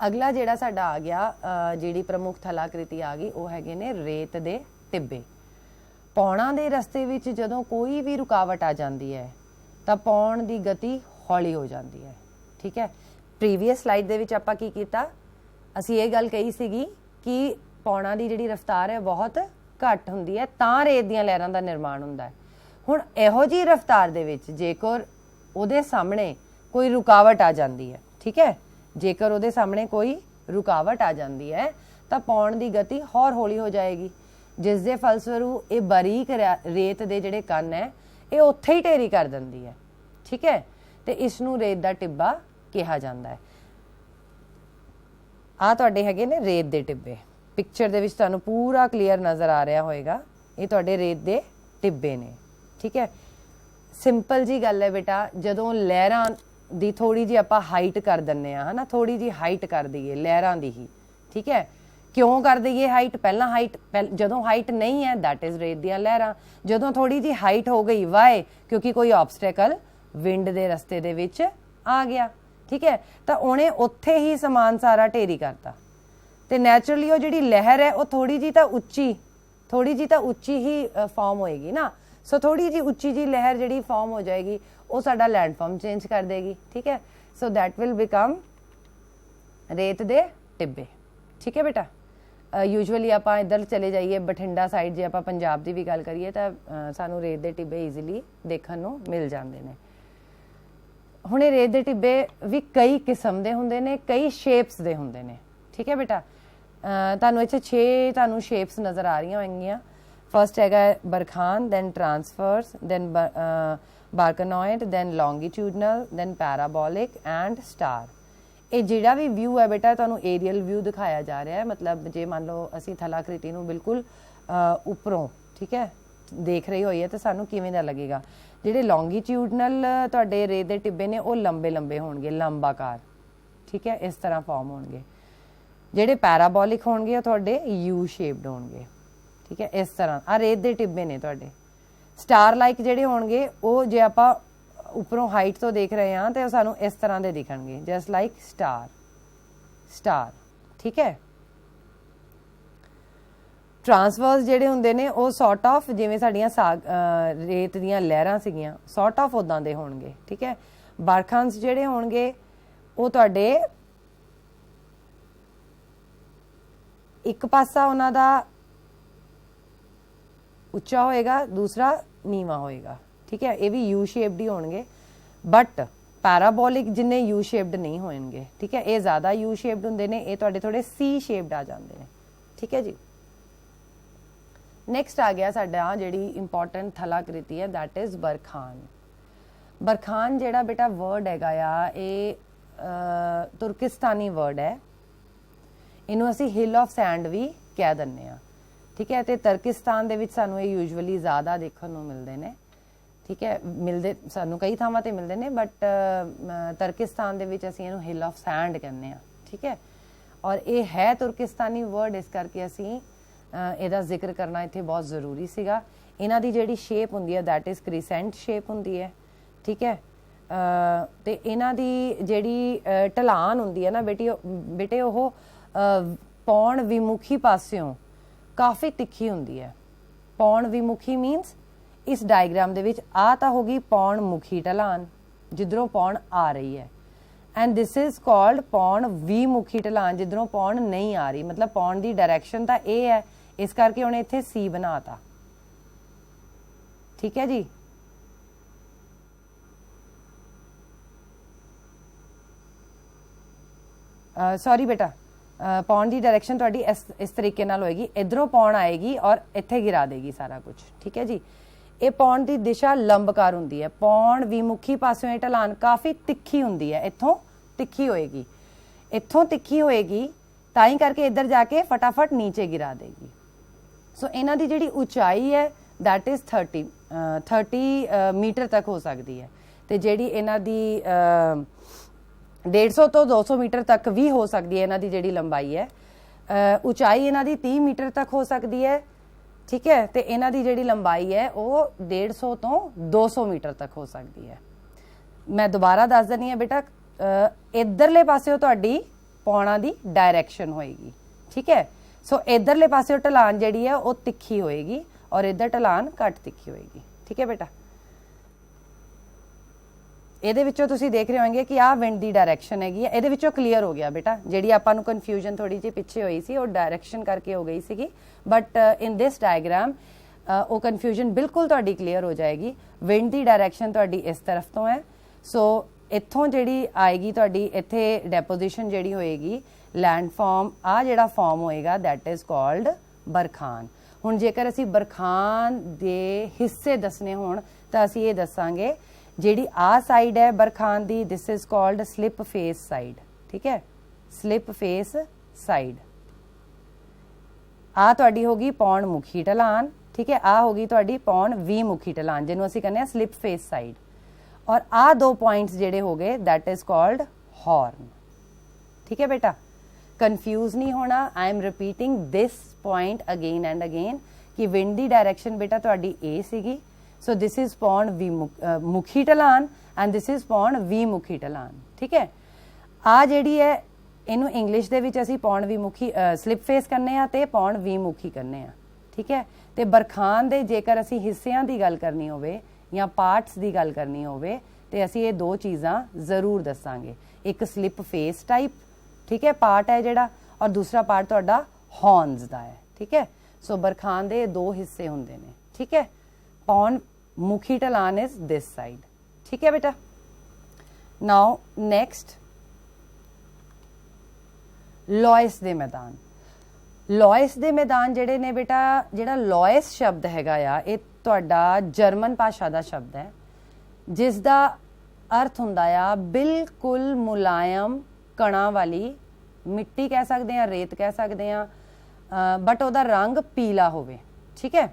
ਅਗਲਾ ਜਿਹੜਾ ਸਾਡਾ ਆ ਗਿਆ, ਜਿਹੜੀ ਪ੍ਰਮੁੱਖ ਥਲਾਕ੍ਰਿਤੀ ਆ ਗਈ, ਉਹ ਹੈਗੇ ਨੇ ਰੇਤ ਦੇ ਟਿੱਬੇ। ਪੌਣਾਂ ਦੇ ਰਸਤੇ ਵਿੱਚ ਜਦੋਂ ਕੋਈ ਵੀ ਰੁਕਾਵਟ ਆ ਜਾਂਦੀ ਹੈ ਤਾਂ ਪੌਣ ਦੀ ਗਤੀ ਹੌਲੀ ਹੋ ਜਾਂਦੀ ਹੈ। ਠੀਕ ਹੈ, ਪ੍ਰੀਵੀਅਸ ਸਲਾਈਡ ਦੇ ਵਿੱਚ ਆਪਾਂ ਕੀ ਕੀਤਾ, ਅਸੀਂ ਇਹ ਗੱਲ ਕਹੀ ਸੀਗੀ ਕਿ ਪੌਣਾਂ ਦੀ ਜਿਹੜੀ ਰਫ਼ਤਾਰ ਹੈ ਬਹੁਤ ਘੱਟ ਹੁੰਦੀ ਹੈ ਤਾਂ ਰੇਤ ਦੀਆਂ ਲਹਿਰਾਂ ਦਾ ਨਿਰਮਾਣ ਹੁੰਦਾ ਹੈ। ਹੁਣ ਇਹੋ ਜਿਹੀ ਰਫ਼ਤਾਰ ਦੇ ਵਿੱਚ ਜੇਕਰ ਉਹਦੇ ਸਾਹਮਣੇ ਕੋਈ ਰੁਕਾਵਟ ਆ ਜਾਂਦੀ ਹੈ, ਠੀਕ ਹੈ, ਜੇਕਰ ਉਹਦੇ ਸਾਹਮਣੇ ਕੋਈ ਰੁਕਾਵਟ ਆ ਜਾਂਦੀ ਹੈ ਤਾਂ ਪੌਣ ਦੀ ਗਤੀ ਹੋਰ ਹੌਲੀ ਹੋ ਜਾਏਗੀ, ਜਿਸ ਦੇ ਫਲਸਵਰੂਪ ਇਹ ਬਾਰੀਕ ਰੇਤ ਦੇ ਜਿਹੜੇ ਕਣ ਹੈ ਇਹ ਉੱਥੇ ਹੀ ਢੇਰੀ ਕਰ ਦਿੰਦੀ ਹੈ। ਠੀਕ ਹੈ, ਤੇ ਇਸ ਨੂੰ ਰੇਤ ਦਾ ਟਿੱਬਾ ਕਿਹਾ ਜਾਂਦਾ ਹੈ। ਆ ਤੁਹਾਡੇ ਹੈਗੇ ਨੇ ਰੇਤ ਦੇ ਟਿੱਬੇ, ਪਿਕਚਰ ਦੇ ਵਿੱਚ ਤੁਹਾਨੂੰ ਪੂਰਾ ਕਲੀਅਰ ਨਜ਼ਰ ਆ ਰਿਹਾ ਹੋਏਗਾ, ਇਹ ਤੁਹਾਡੇ ਰੇਤ ਦੇ ਟਿੱਬੇ ਨੇ। ਠੀਕ ਹੈ, ਸਿੰਪਲ ਜੀ ਗੱਲ ਹੈ ਬੇਟਾ, ਜਦੋਂ ਲਹਿਰਾਂ ਦੀ ਥੋੜੀ ਜੀ ਆਪਾਂ ਹਾਈਟ ਕਰ ਦਿੰਨੇ ਆ, ਹਨਾ, ਥੋੜੀ ਜੀ ਹਾਈਟ ਕਰ ਦਈਏ ਲਹਿਰਾਂ ਦੀ ਹੀ। ਠੀਕ ਹੈ, ਕਿਉਂ ਕਰ ਦਈਏ ਹਾਈਟ, ਪਹਿਲਾਂ ਹਾਈਟ, ਜਦੋਂ ਹਾਈਟ ਨਹੀਂ ਹੈ ਦੈਟ ਇਜ਼ ਰੇਤ ਦੀਆਂ ਲਹਿਰਾਂ, ਜਦੋਂ ਥੋੜੀ ਜੀ ਹਾਈਟ ਹੋ ਗਈ ਵਾਏ, ਕਿਉਂਕਿ ਕੋਈ ਆਬਸਟੈਕਲ ਵਿੰਡ ਦੇ ਰਸਤੇ ਦੇ ਵਿੱਚ ਆ ਗਿਆ। ਠੀਕ ਹੈ, ਤਾਂ ਉਹਨੇ ਉੱਥੇ ਹੀ ਸਮਾਨ ਸਾਰਾ ਢੇਰੀ ਕਰਤਾ, ਤੇ ਨੈਚੁਰਲੀ ਉਹ ਜਿਹੜੀ ਲਹਿਰ ਹੈ ਉਹ ਥੋੜੀ ਜੀ ਤਾਂ ਉੱਚੀ ਹੀ ਫਾਰਮ ਹੋਏਗੀ ਨਾ। ਸੋ ਥੋੜੀ ਜੀ ਉੱਚੀ ਜੀ ਲਹਿਰ ਜਿਹੜੀ ਫਾਰਮ ਹੋ ਜਾਏਗੀ ਉਹ ਸਾਡਾ ਲੈਂਡਫਾਰਮ ਚੇਂਜ ਕਰ ਦੇਗੀ। ਠੀਕ ਹੈ, ਸੋ ਦੈਟ ਵਿਲ ਬਿਕਮ ਰੇਤ ਦੇ ਟਿੱਬੇ। ਠੀਕ ਹੈ ਬੇਟਾ, ਯੂਜੂਅਲੀ ਆਪਾਂ ਇੱਧਰ ਚਲੇ ਜਾਈਏ ਬਠਿੰਡਾ ਸਾਈਡ, ਜੇ ਆਪਾਂ ਪੰਜਾਬ ਦੀ ਵੀ ਗੱਲ ਕਰੀਏ ਤਾਂ ਸਾਨੂੰ ਰੇਤ ਦੇ ਟਿੱਬੇ ਈਜ਼ੀਲੀ ਦੇਖਣ ਨੂੰ ਮਿਲ ਜਾਂਦੇ ਨੇ। ਹੁਣ ਇਹ ਰੇਤ ਦੇ ਟਿੱਬੇ ਵੀ ਕਈ ਕਿਸਮ ਦੇ ਹੁੰਦੇ ਨੇ, ਕਈ ਸ਼ੇਪਸ ਦੇ ਹੁੰਦੇ ਨੇ। ਠੀਕ ਹੈ ਬੇਟਾ, ਤੁਹਾਨੂੰ ਇੱਥੇ 6 ਤੁਹਾਨੂੰ ਸ਼ੇਪਸ ਨਜ਼ਰ ਆ ਰਹੀਆਂ ਹੋਣਗੀਆਂ। ਫਸਟ ਹੈਗਾ barchan, then transverse, then barchanoid, then longitudinal, then parabolic and star. ਇਹ ਜਿਹੜਾ ਵੀ ਵਿਊ ਹੈ ਬੇਟਾ ਤੁਹਾਨੂੰ ਏਰੀਅਲ ਵਿਊ ਦਿਖਾਇਆ ਜਾ ਰਿਹਾ ਹੈ, ਮਤਲਬ ਜੇ ਮੰਨ ਲਓ ਅਸੀਂ ਥਲਾਕ੍ਰਿਤੀ ਨੂੰ ਬਿਲਕੁਲ ਉੱਪਰੋਂ, ਠੀਕ ਹੈ, ਦੇਖ ਰਹੀ ਹੋਈਏ ਤਾਂ ਸਾਨੂੰ ਕਿਵੇਂ ਦਾ ਲੱਗੇਗਾ। ਜਿਹੜੇ ਲੌਂਗੀਟਿਊਡਨਲ ਤੁਹਾਡੇ ਰੇਤ ਦੇ ਟਿੱਬੇ ਨੇ ਉਹ ਲੰਬੇ ਲੰਬੇ ਹੋਣਗੇ, ਲੰਬਾਕਾਰ। ਠੀਕ ਹੈ, ਇਸ ਤਰ੍ਹਾਂ ਫਾਰਮ ਹੋਣਗੇ। ਜਿਹੜੇ ਪੈਰਾਬੋਲਿਕ ਹੋਣਗੇ ਉਹ ਤੁਹਾਡੇ ਯੂ ਸ਼ੇਪਡ ਹੋਣਗੇ। ठीक है। इस तरह आ रेत के टिब्बे ने तुहाडे स्टार लाइक जिहड़े होणगे वो जे आपां उपरों हाइट तो देख रहे हैं तो सानू इस तरह के दिखणगे जस्ट लाइक स्टार स्टार, ठीक है। ट्रांसवर्स जिहड़े हुंदे ने वो सॉर्ट ऑफ जिवें साडीआं रेत दीआं लहरां सीगीआं सॉर्ट ऑफ उदां दे होणगे, ठीक है। बरखांस जिहड़े होणगे वो तुहाडे एक पासा उन्हां दा उच्चा होएगा दूसरा नीवा होएगा, ठीक है। ये भी यू शेप्ड ही होणगे बट पैराबोलिक जिन्ने यू शेप्ड नहीं होणगे, ठीक है। ये ज़्यादा यू शेप्ड हुंदे ने, ये तुहाडे थोड़े सी शेप्ड आ जांदे ने, ठीक है जी। नैक्सट आ गया साडा जिहड़ी इंपॉर्टेंट थलाकृति है दैट इज़ बरखान। बरखान जिहड़ा बेटा वर्ड हैगा आ ये तुर्किस्तानी वर्ड है, इनू असी हिल ऑफ सैंड भी कह दिंदे आ, ठीक है। तो तुर्किस्तान दे विच सानू ये यूजुअली ज़्यादा देखने को मिलते हैं, ठीक है। मिलते सानू कई थावां ते मिलते हैं बट तुर्किस्तान दे विच असी इहनू हिल ऑफ सैंड कहने आ, ठीक है। और ये है तुर्किस्तानी वर्ड इस करके असी इहदा जिक्र करना इत्थे बहुत ज़रूरी सीगा। इन्हां दी जिहड़ी शेप हुंदी है दैट इज़ क्रीसेंट शेप हुंदी है, ठीक है। ते इन्हां दी जिहड़ी ढलान हुंदी है ना बेटे वो पौण विमुखी पासियों काफ़ी तिखी हुंदी है। पौण विमुखी मीनस इस डायग्राम दे विच आ तां होगी पौण मुखी ढलान जिधरों पौण आ रही है एंड दिस इज़ कॉल्ड पौण विमुखी ढलान जिधरों पौण नहीं आ रही, मतलब पौण दी डायरैक्शन तां ये है इस करके उन्हें इत्थे सी बनाता, ठीक है जी। सॉरी बेटा पौण की डायरैक्शन तुहाडी इस तरीके नाल होएगी, इधरों पौण आएगी और इत्थे गिरा देगी सारा कुछ, ठीक है जी। ये पौण की दिशा लंबकार हुंदी है, पौण विमुखी पासों ये ढलान काफ़ी तिखी हुंदी है, इत्थों तिखी होएगी, इत्थों तिखी होएगी ताई करके इधर जाके फटाफट नीचे गिरा देगी। सो इन्हां दी जिहड़ी उचाई है दैट इज़ 30 मीटर तक हो सकती है, तो जिहड़ी इन्हां दी 150 तो 200 मीटर तक भी हो सकती है। इन्हां दी जिहड़ी लंबाई है उचाई इन्हां दी 30 मीटर तक हो सकती है, ठीक है। तो इन्हां दी जिहड़ी लंबाई है वो 150 तो 200 मीटर तक हो सकती है। मैं दोबारा दस दिंदी हां बेटा इधरले पासेओ तुहाडी पौणा दी डायरैक्शन होएगी, ठीक है। सो इधरले पासेओ ढलान जिहड़ी है वो तिखी होएगी और इधर ढलान घट तिखी होएगी, ठीक है बेटा। ਇਹਦੇ ਵਿੱਚੋਂ ਤੁਸੀਂ देख रहे होंगे कि आ विंड की डायरैक्शन हैगी है, ਇਹਦੇ ਵਿੱਚੋਂ क्लीयर हो गया बेटा ਜਿਹੜੀ ਆਪਾਂ ਨੂੰ कन्फ्यूजन थोड़ी जी पिछे हुई सी और डायरैक्शन करके हो गई सी, बट इन दिस डायग्राम वो कन्फ्यूजन बिल्कुल तुहाडी क्लीयर हो जाएगी। विंड की डायरैक्शन तुहाडी इस तरफ तो है, सो इत्थों जिहड़ी आएगी तुहाडी इत्थे डेपोजिशन जिहड़ी होएगी लैंड फॉर्म आ जिहड़ा फॉर्म होएगा दैट इज़ कॉल्ड बरखान। हुण जेकर असी बरखान दे हिस्से दसने होण तां असी ये दसांगे जिहड़ी आ साइड है barchan the this is called slip face side, ठीक है। स्लिप फेस साइड आ तुहाडी होगी पौण मुखी ढलान, ठीक है। आ होगी तुहाडी पौण विमुखी ढलान जिन्हों असीं कहने स्लिप फेस साइड, और आ दो पॉइंट्स जिहड़े हो गए दैट इज़ कॉल्ड हॉर्न, ठीक है बेटा। कन्फ्यूज नहीं होना, I am repeating this point again and again कि विंड दी डायरैक्शन बेटा तुहाडी ए सीगी, सो दिस इज़ पौण मुखी ढलान एंड दिस इज़ पौण विमुखी ढलान, ठीक है। आ जिहड़ी है इनू इंग्लिश दे विच असीं पौण विमुखी स्लिप फेस करने आ ते पौण विमुखी करने आ, ठीक है। ते बरखान दे जेकर असीं हिस्सियां दी गल करनी होवे या पार्ट्स दी गल करनी होवे ते असीं ये दो चीज़ां ज़रूर दसांगे, एक स्लिप फेस टाइप, ठीक है पार्ट है जिहड़ा, और दूसरा पार्ट तुहाडा हॉर्न्स दा है, ठीक है। सो बरखान दे दो हिस्से हुंदे ने, ठीक है। पौण मुखी ढलान इज दिस साइड, ठीक है बेटा। नाउ नेक्स्ट लॉयस दे मैदान। लॉयस दे मैदान जिहड़े ने बेटा जिहड़ा लॉयस शब्द हैगा आ ये तुहाडा जर्मन भाषा का शब्द है जिसका अर्थ हुंदा आ बिल्कुल मुलायम कणां वाली मिट्टी कह सकते हैं, रेत कह सकते हैं, बट उहदा रंग पीला होवे, ठीक है।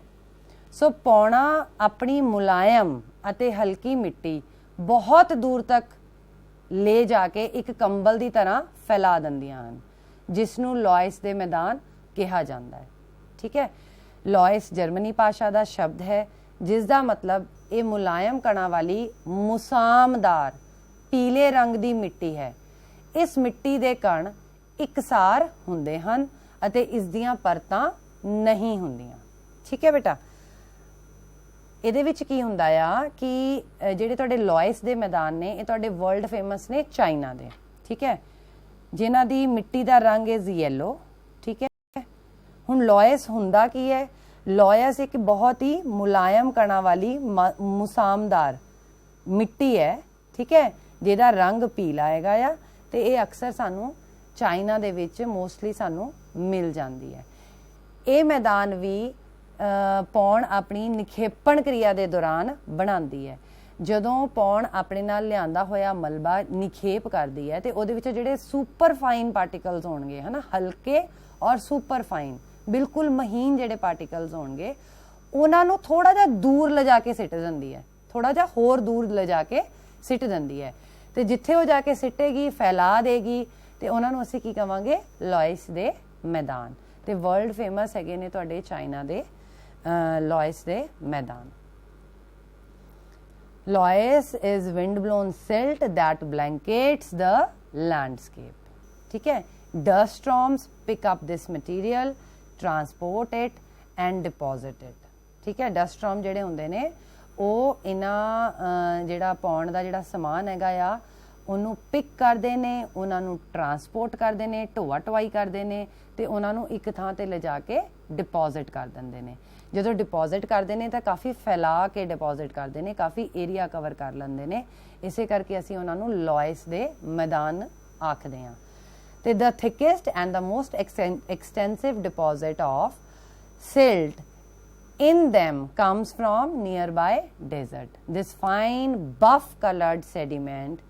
सो पौणा अपनी मुलायम अते हल्की मिट्टी बहुत दूर तक ले जाके एक कंबल की तरह फैला दिंदियां हन जिसनूं लॉयस दे मैदान कहा जाता है, ठीक है। लॉयस जर्मनी भाषा का शब्द है जिसका मतलब ये मुलायम कणा वाली मुसामदार पीले रंग की मिट्टी है। इस मिट्टी के कण इकसार हुंदे हन अते इस दियां परतां नहीं हुंदियां। ठीक है बेटा, ਇਹਦੇ ਵਿੱਚ ਕੀ ਹੁੰਦਾ ਆ ਕਿ ਜਿਹੜੇ ਤੁਹਾਡੇ ਲॉयस ਦੇ ਮੈਦਾਨ ਨੇ ਇਹ ਤੁਹਾਡੇ ਵਰਲਡ ਫੇਮਸ ਨੇ ਚਾਈਨਾ ਦੇ। ਠੀਕ ਹੈ, ਜਿਨ੍ਹਾਂ ਦੀ ਮਿੱਟੀ ਦਾ ਰੰਗ ਇਜ਼ ਯੈਲੋ। ਠੀਕ ਹੈ, ਹੁਣ ਲॉयस ਹੁੰਦਾ ਕੀ ਹੈ? लॉयस एक बहुत ही मुलायम कणा वाली मुसामदार मिट्टी है। ठीक है, जिहदा रंग पीला हैगा आ ते ये अक्सर सानू चाइना दे विच मोस्टली सानू मिल जाती है। ये मैदान भी पौण अपनी निखेपण क्रिया के दौरान बनाती है। ਜਦੋਂ ਪੌਣ ਆਪਣੇ ਨਾਲ ਲਿਆਂਦਾ ਹੋਇਆ ਮਲਬਾ ਨਿਖੇਪ ਕਰਦੀ ਹੈ ਤੇ ਉਹਦੇ ਵਿੱਚ ਜਿਹੜੇ ਸੁਪਰ ਫਾਈਨ ਪਾਰਟੀਕਲਸ ਹੋਣਗੇ, ਹੈ ਨਾ, ਹਲਕੇ ਔਰ ਸੁਪਰ ਫਾਈਨ ਬਿਲਕੁਲ ਮਹੀਨ ਜਿਹੜੇ ਪਾਰਟੀਕਲਸ ਹੋਣਗੇ ਉਹਨਾਂ ਨੂੰ ਥੋੜਾ ਜਿਹਾ ਦੂਰ ਲਿਜਾ ਕੇ ਸਿੱਟ ਦਿੰਦੀ ਹੈ, ਥੋੜਾ ਜਿਹਾ ਹੋਰ ਦੂਰ ਲਿਜਾ ਕੇ ਸਿੱਟ ਦਿੰਦੀ ਹੈ ਤੇ ਜਿੱਥੇ ਉਹ ਜਾ ਕੇ ਸਿੱਟੇਗੀ ਫੈਲਾ ਦੇਗੀ ਤੇ ਉਹਨਾਂ ਨੂੰ ਅਸੀਂ ਕੀ ਕਵਾਂਗੇ? ਲॉयस ਦੇ ਮੈਦਾਨ। ਤੇ ਵਰਲਡ ਫੇਮਸ ਹੈਗੇ ਨੇ ਤੁਹਾਡੇ ਚਾਈਨਾ ਦੇ लॉयस ਦੇ ਮੈਦਾਨ। लॉयस is wind-blown silt that blankets the landscape. ठीक है, dust storms pick up this material, transport it and deposit it. ठीक है, dust storm ਜਿਹੜੇ ਹੁੰਦੇ ਨੇ ਉਹ ਇਹਨਾਂ ਜਿਹੜਾ ਪੌਣ ਦਾ ਜਿਹੜਾ ਸਮਾਨ ਹੈਗਾ ਆ ਉਹਨੂੰ ਪਿਕ ਕਰਦੇ ਨੇ, ਉਹਨਾਂ ਨੂੰ ਟਰਾਂਸਪੋਰਟ ਕਰਦੇ ਨੇ, ਢੋਆ ਢਵਾਈ ਕਰਦੇ ਨੇ ਤੇ ਉਹਨਾਂ ਨੂੰ ਇੱਕ ਥਾਂ ਤੇ ਲਿਜਾ ਕੇ ਡਿਪੋਜ਼ਿਟ ਕਰ ਦਿੰਦੇ ਨੇ। ਜਦੋਂ ਡਿਪੋਜ਼ਿਟ ਕਰਦੇ ਨੇ ਤਾਂ ਕਾਫੀ ਫੈਲਾ ਕੇ ਡਿਪੋਜ਼ਿਟ ਕਰਦੇ ਨੇ, ਕਾਫੀ ਏਰੀਆ ਕਵਰ ਕਰ ਲੈਂਦੇ ਨੇ, ਇਸੇ ਕਰਕੇ ਅਸੀਂ ਉਹਨਾਂ ਨੂੰ ਲॉयस ਦੇ ਮੈਦਾਨ ਆਖਦੇ ਹਾਂ। ਤੇ the thickest and the most extensive deposit of silt in them comes from nearby desert. This fine buff colored sediment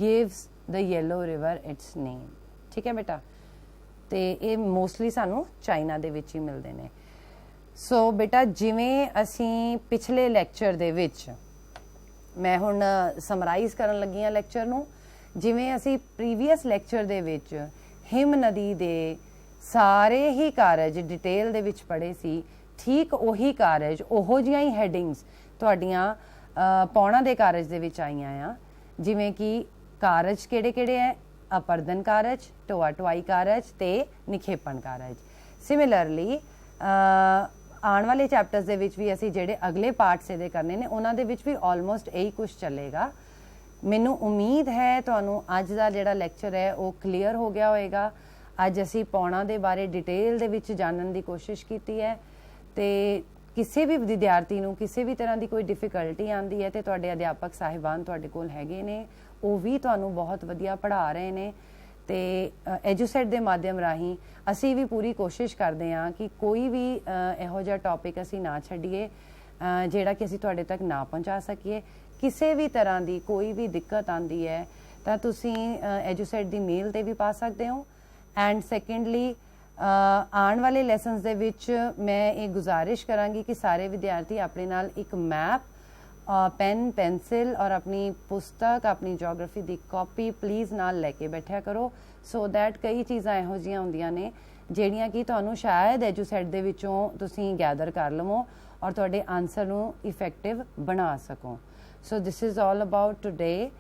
gives the yellow river its name. ठीक है बेटा, ਤੇ ਇਹ ਮੋਸਟਲੀ ਸਾਨੂੰ ਚਾਈਨਾ ਦੇ ਵਿੱਚ ਹੀ ਮਿਲਦੇ ਨੇ। ਸੋ ਬੇਟਾ ਜਿਵੇਂ ਅਸੀਂ ਪਿਛਲੇ ਲੈਕਚਰ ਦੇ ਵਿੱਚ, ਮੈਂ ਹੁਣ ਸਮਰਾਈਜ਼ ਕਰਨ ਲੱਗੀ ਹਾਂ ਲੈਕਚਰ ਨੂੰ, ਜਿਵੇਂ ਅਸੀਂ ਪ੍ਰੀਵੀਅਸ ਲੈਕਚਰ ਦੇ ਵਿੱਚ ਹਿਮ ਨਦੀ ਦੇ ਸਾਰੇ ਹੀ ਕਾਰਜ ਡਿਟੇਲ ਦੇ ਵਿੱਚ ਪੜ੍ਹੇ ਸੀ, ਠੀਕ ਉਹੀ ਕਾਰਜ, ਉਹੋ ਜਿਹੀਆਂ ਹੀ ਹੈਡਿੰਗਸ ਤੁਹਾਡੀਆਂ ਪੌਣਾ ਦੇ ਕਾਰਜ ਦੇ ਵਿੱਚ ਆਈਆਂ ਆ। ਜਿਵੇਂ ਕਿ ਕਾਰਜ ਕਿਹੜੇ ਕਿਹੜੇ ਹੈ? ਅਪਰਦਨ ਕਾਰਜ, ਢੋਆ ਢਵਾਈ ਕਾਰਜ ਤੇ ਨਿਖੇਪਣ ਕਾਰਜ। ਸਿਮਿਲਰਲੀ ਆਉਣ ਵਾਲੇ ਚੈਪਟਰਸ ਦੇ ਵਿੱਚ ਵੀ ਅਸੀਂ ਜਿਹੜੇ ਅਗਲੇ ਪਾਰਟਸ ਇਹਦੇ ਕਰਨੇ ਨੇ ਉਹਨਾਂ ਦੇ ਵਿੱਚ ਵੀ ਆਲਮੋਸਟ ਇਹੀ ਕੁਛ ਚੱਲੇਗਾ। ਮੈਨੂੰ ਉਮੀਦ ਹੈ ਤੁਹਾਨੂੰ ਅੱਜ ਦਾ ਜਿਹੜਾ ਲੈਕਚਰ ਹੈ ਉਹ ਕਲੀਅਰ ਹੋ ਗਿਆ ਹੋਏਗਾ। ਅੱਜ ਅਸੀਂ ਪੌਣਾ ਦੇ ਬਾਰੇ ਡਿਟੇਲ ਦੇ ਵਿੱਚ ਜਾਣਨ ਦੀ ਕੋਸ਼ਿਸ਼ ਕੀਤੀ ਹੈ ਤੇ ਕਿਸੇ ਵੀ ਵਿਦਿਆਰਥੀ ਨੂੰ ਕਿਸੇ ਵੀ ਤਰ੍ਹਾਂ ਦੀ ਕੋਈ ਡਿਫਿਕਲਟੀ ਆਉਂਦੀ ਹੈ ਤੇ ਤੁਹਾਡੇ ਅਧਿਆਪਕ ਸਾਹਿਬਾਨ ਤੁਹਾਡੇ ਕੋਲ ਹੈਗੇ ਨੇ, ਉਹ ਵੀ ਤੁਹਾਨੂੰ ਬਹੁਤ ਵਧੀਆ ਪੜ੍ਹਾ ਰਹੇ ਨੇ ਤੇ ਐਜੂਸੈਟ ਦੇ ਮਾਧਿਅਮ ਰਾਹੀਂ ਅਸੀਂ ਵੀ ਪੂਰੀ ਕੋਸ਼ਿਸ਼ ਕਰਦੇ ਹਾਂ ਕਿ ਕੋਈ ਵੀ ਇਹੋ ਜਿਹਾ ਟੌਪਿਕ ਅਸੀਂ ਨਾ ਛੱਡੀਏ ਜਿਹੜਾ ਕਿ ਅਸੀਂ ਤੁਹਾਡੇ ਤੱਕ ਨਾ ਪਹੁੰਚਾ ਸਕੀਏ। ਕਿਸੇ ਵੀ ਤਰ੍ਹਾਂ ਦੀ ਕੋਈ ਵੀ ਦਿੱਕਤ ਆਉਂਦੀ ਹੈ ਤਾਂ ਤੁਸੀਂ ਐਜੂਸੈਟ ਦੀ ਮੇਲ ਤੇ ਵੀ ਪਾ ਸਕਦੇ ਹੋ। ਐਂਡ ਸੈਕੰਡਲੀ ਆਉਣ ਵਾਲੇ ਲੈਸਨਸ ਦੇ ਵਿੱਚ ਮੈਂ ਇਹ ਗੁਜ਼ਾਰਿਸ਼ ਕਰਾਂਗੀ ਕਿ ਸਾਰੇ ਵਿਦਿਆਰਥੀ ਆਪਣੇ ਨਾਲ ਇੱਕ ਮੈਪ, ਪੈਨ, ਪੈਨਸਿਲ ਔਰ ਆਪਣੀ ਪੁਸਤਕ, ਆਪਣੀ ਜੀਓਗ੍ਰਾਫੀ ਦੀ ਕਾਪੀ ਪਲੀਜ਼ ਨਾਲ ਲੈ ਕੇ ਬੈਠਿਆ ਕਰੋ, ਸੋ ਦੈਟ ਕਈ ਚੀਜ਼ਾਂ ਇਹੋ ਜਿਹੀਆਂ ਹੁੰਦੀਆਂ ਨੇ ਜਿਹੜੀਆਂ ਕਿ ਤੁਹਾਨੂੰ ਸ਼ਾਇਦ ਐਜੂਸੈਟ ਦੇ ਵਿੱਚੋਂ ਤੁਸੀਂ ਗੈਦਰ ਕਰ ਲਵੋ ਔਰ ਤੁਹਾਡੇ ਆਨਸਰ ਨੂੰ ਇਫੈਕਟਿਵ ਬਣਾ ਸਕੋ। So this is all about today.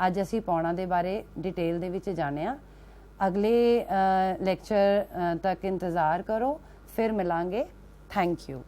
ਅੱਜ ਅਸੀਂ ਪੌਣਾ ਦੇ ਬਾਰੇ ਡਿਟੇਲ ਦੇ ਵਿੱਚ ਜਾਣਿਆ। अगले लेक्चर तक इंतज़ार करो, फिर मिलांगे। Thank you.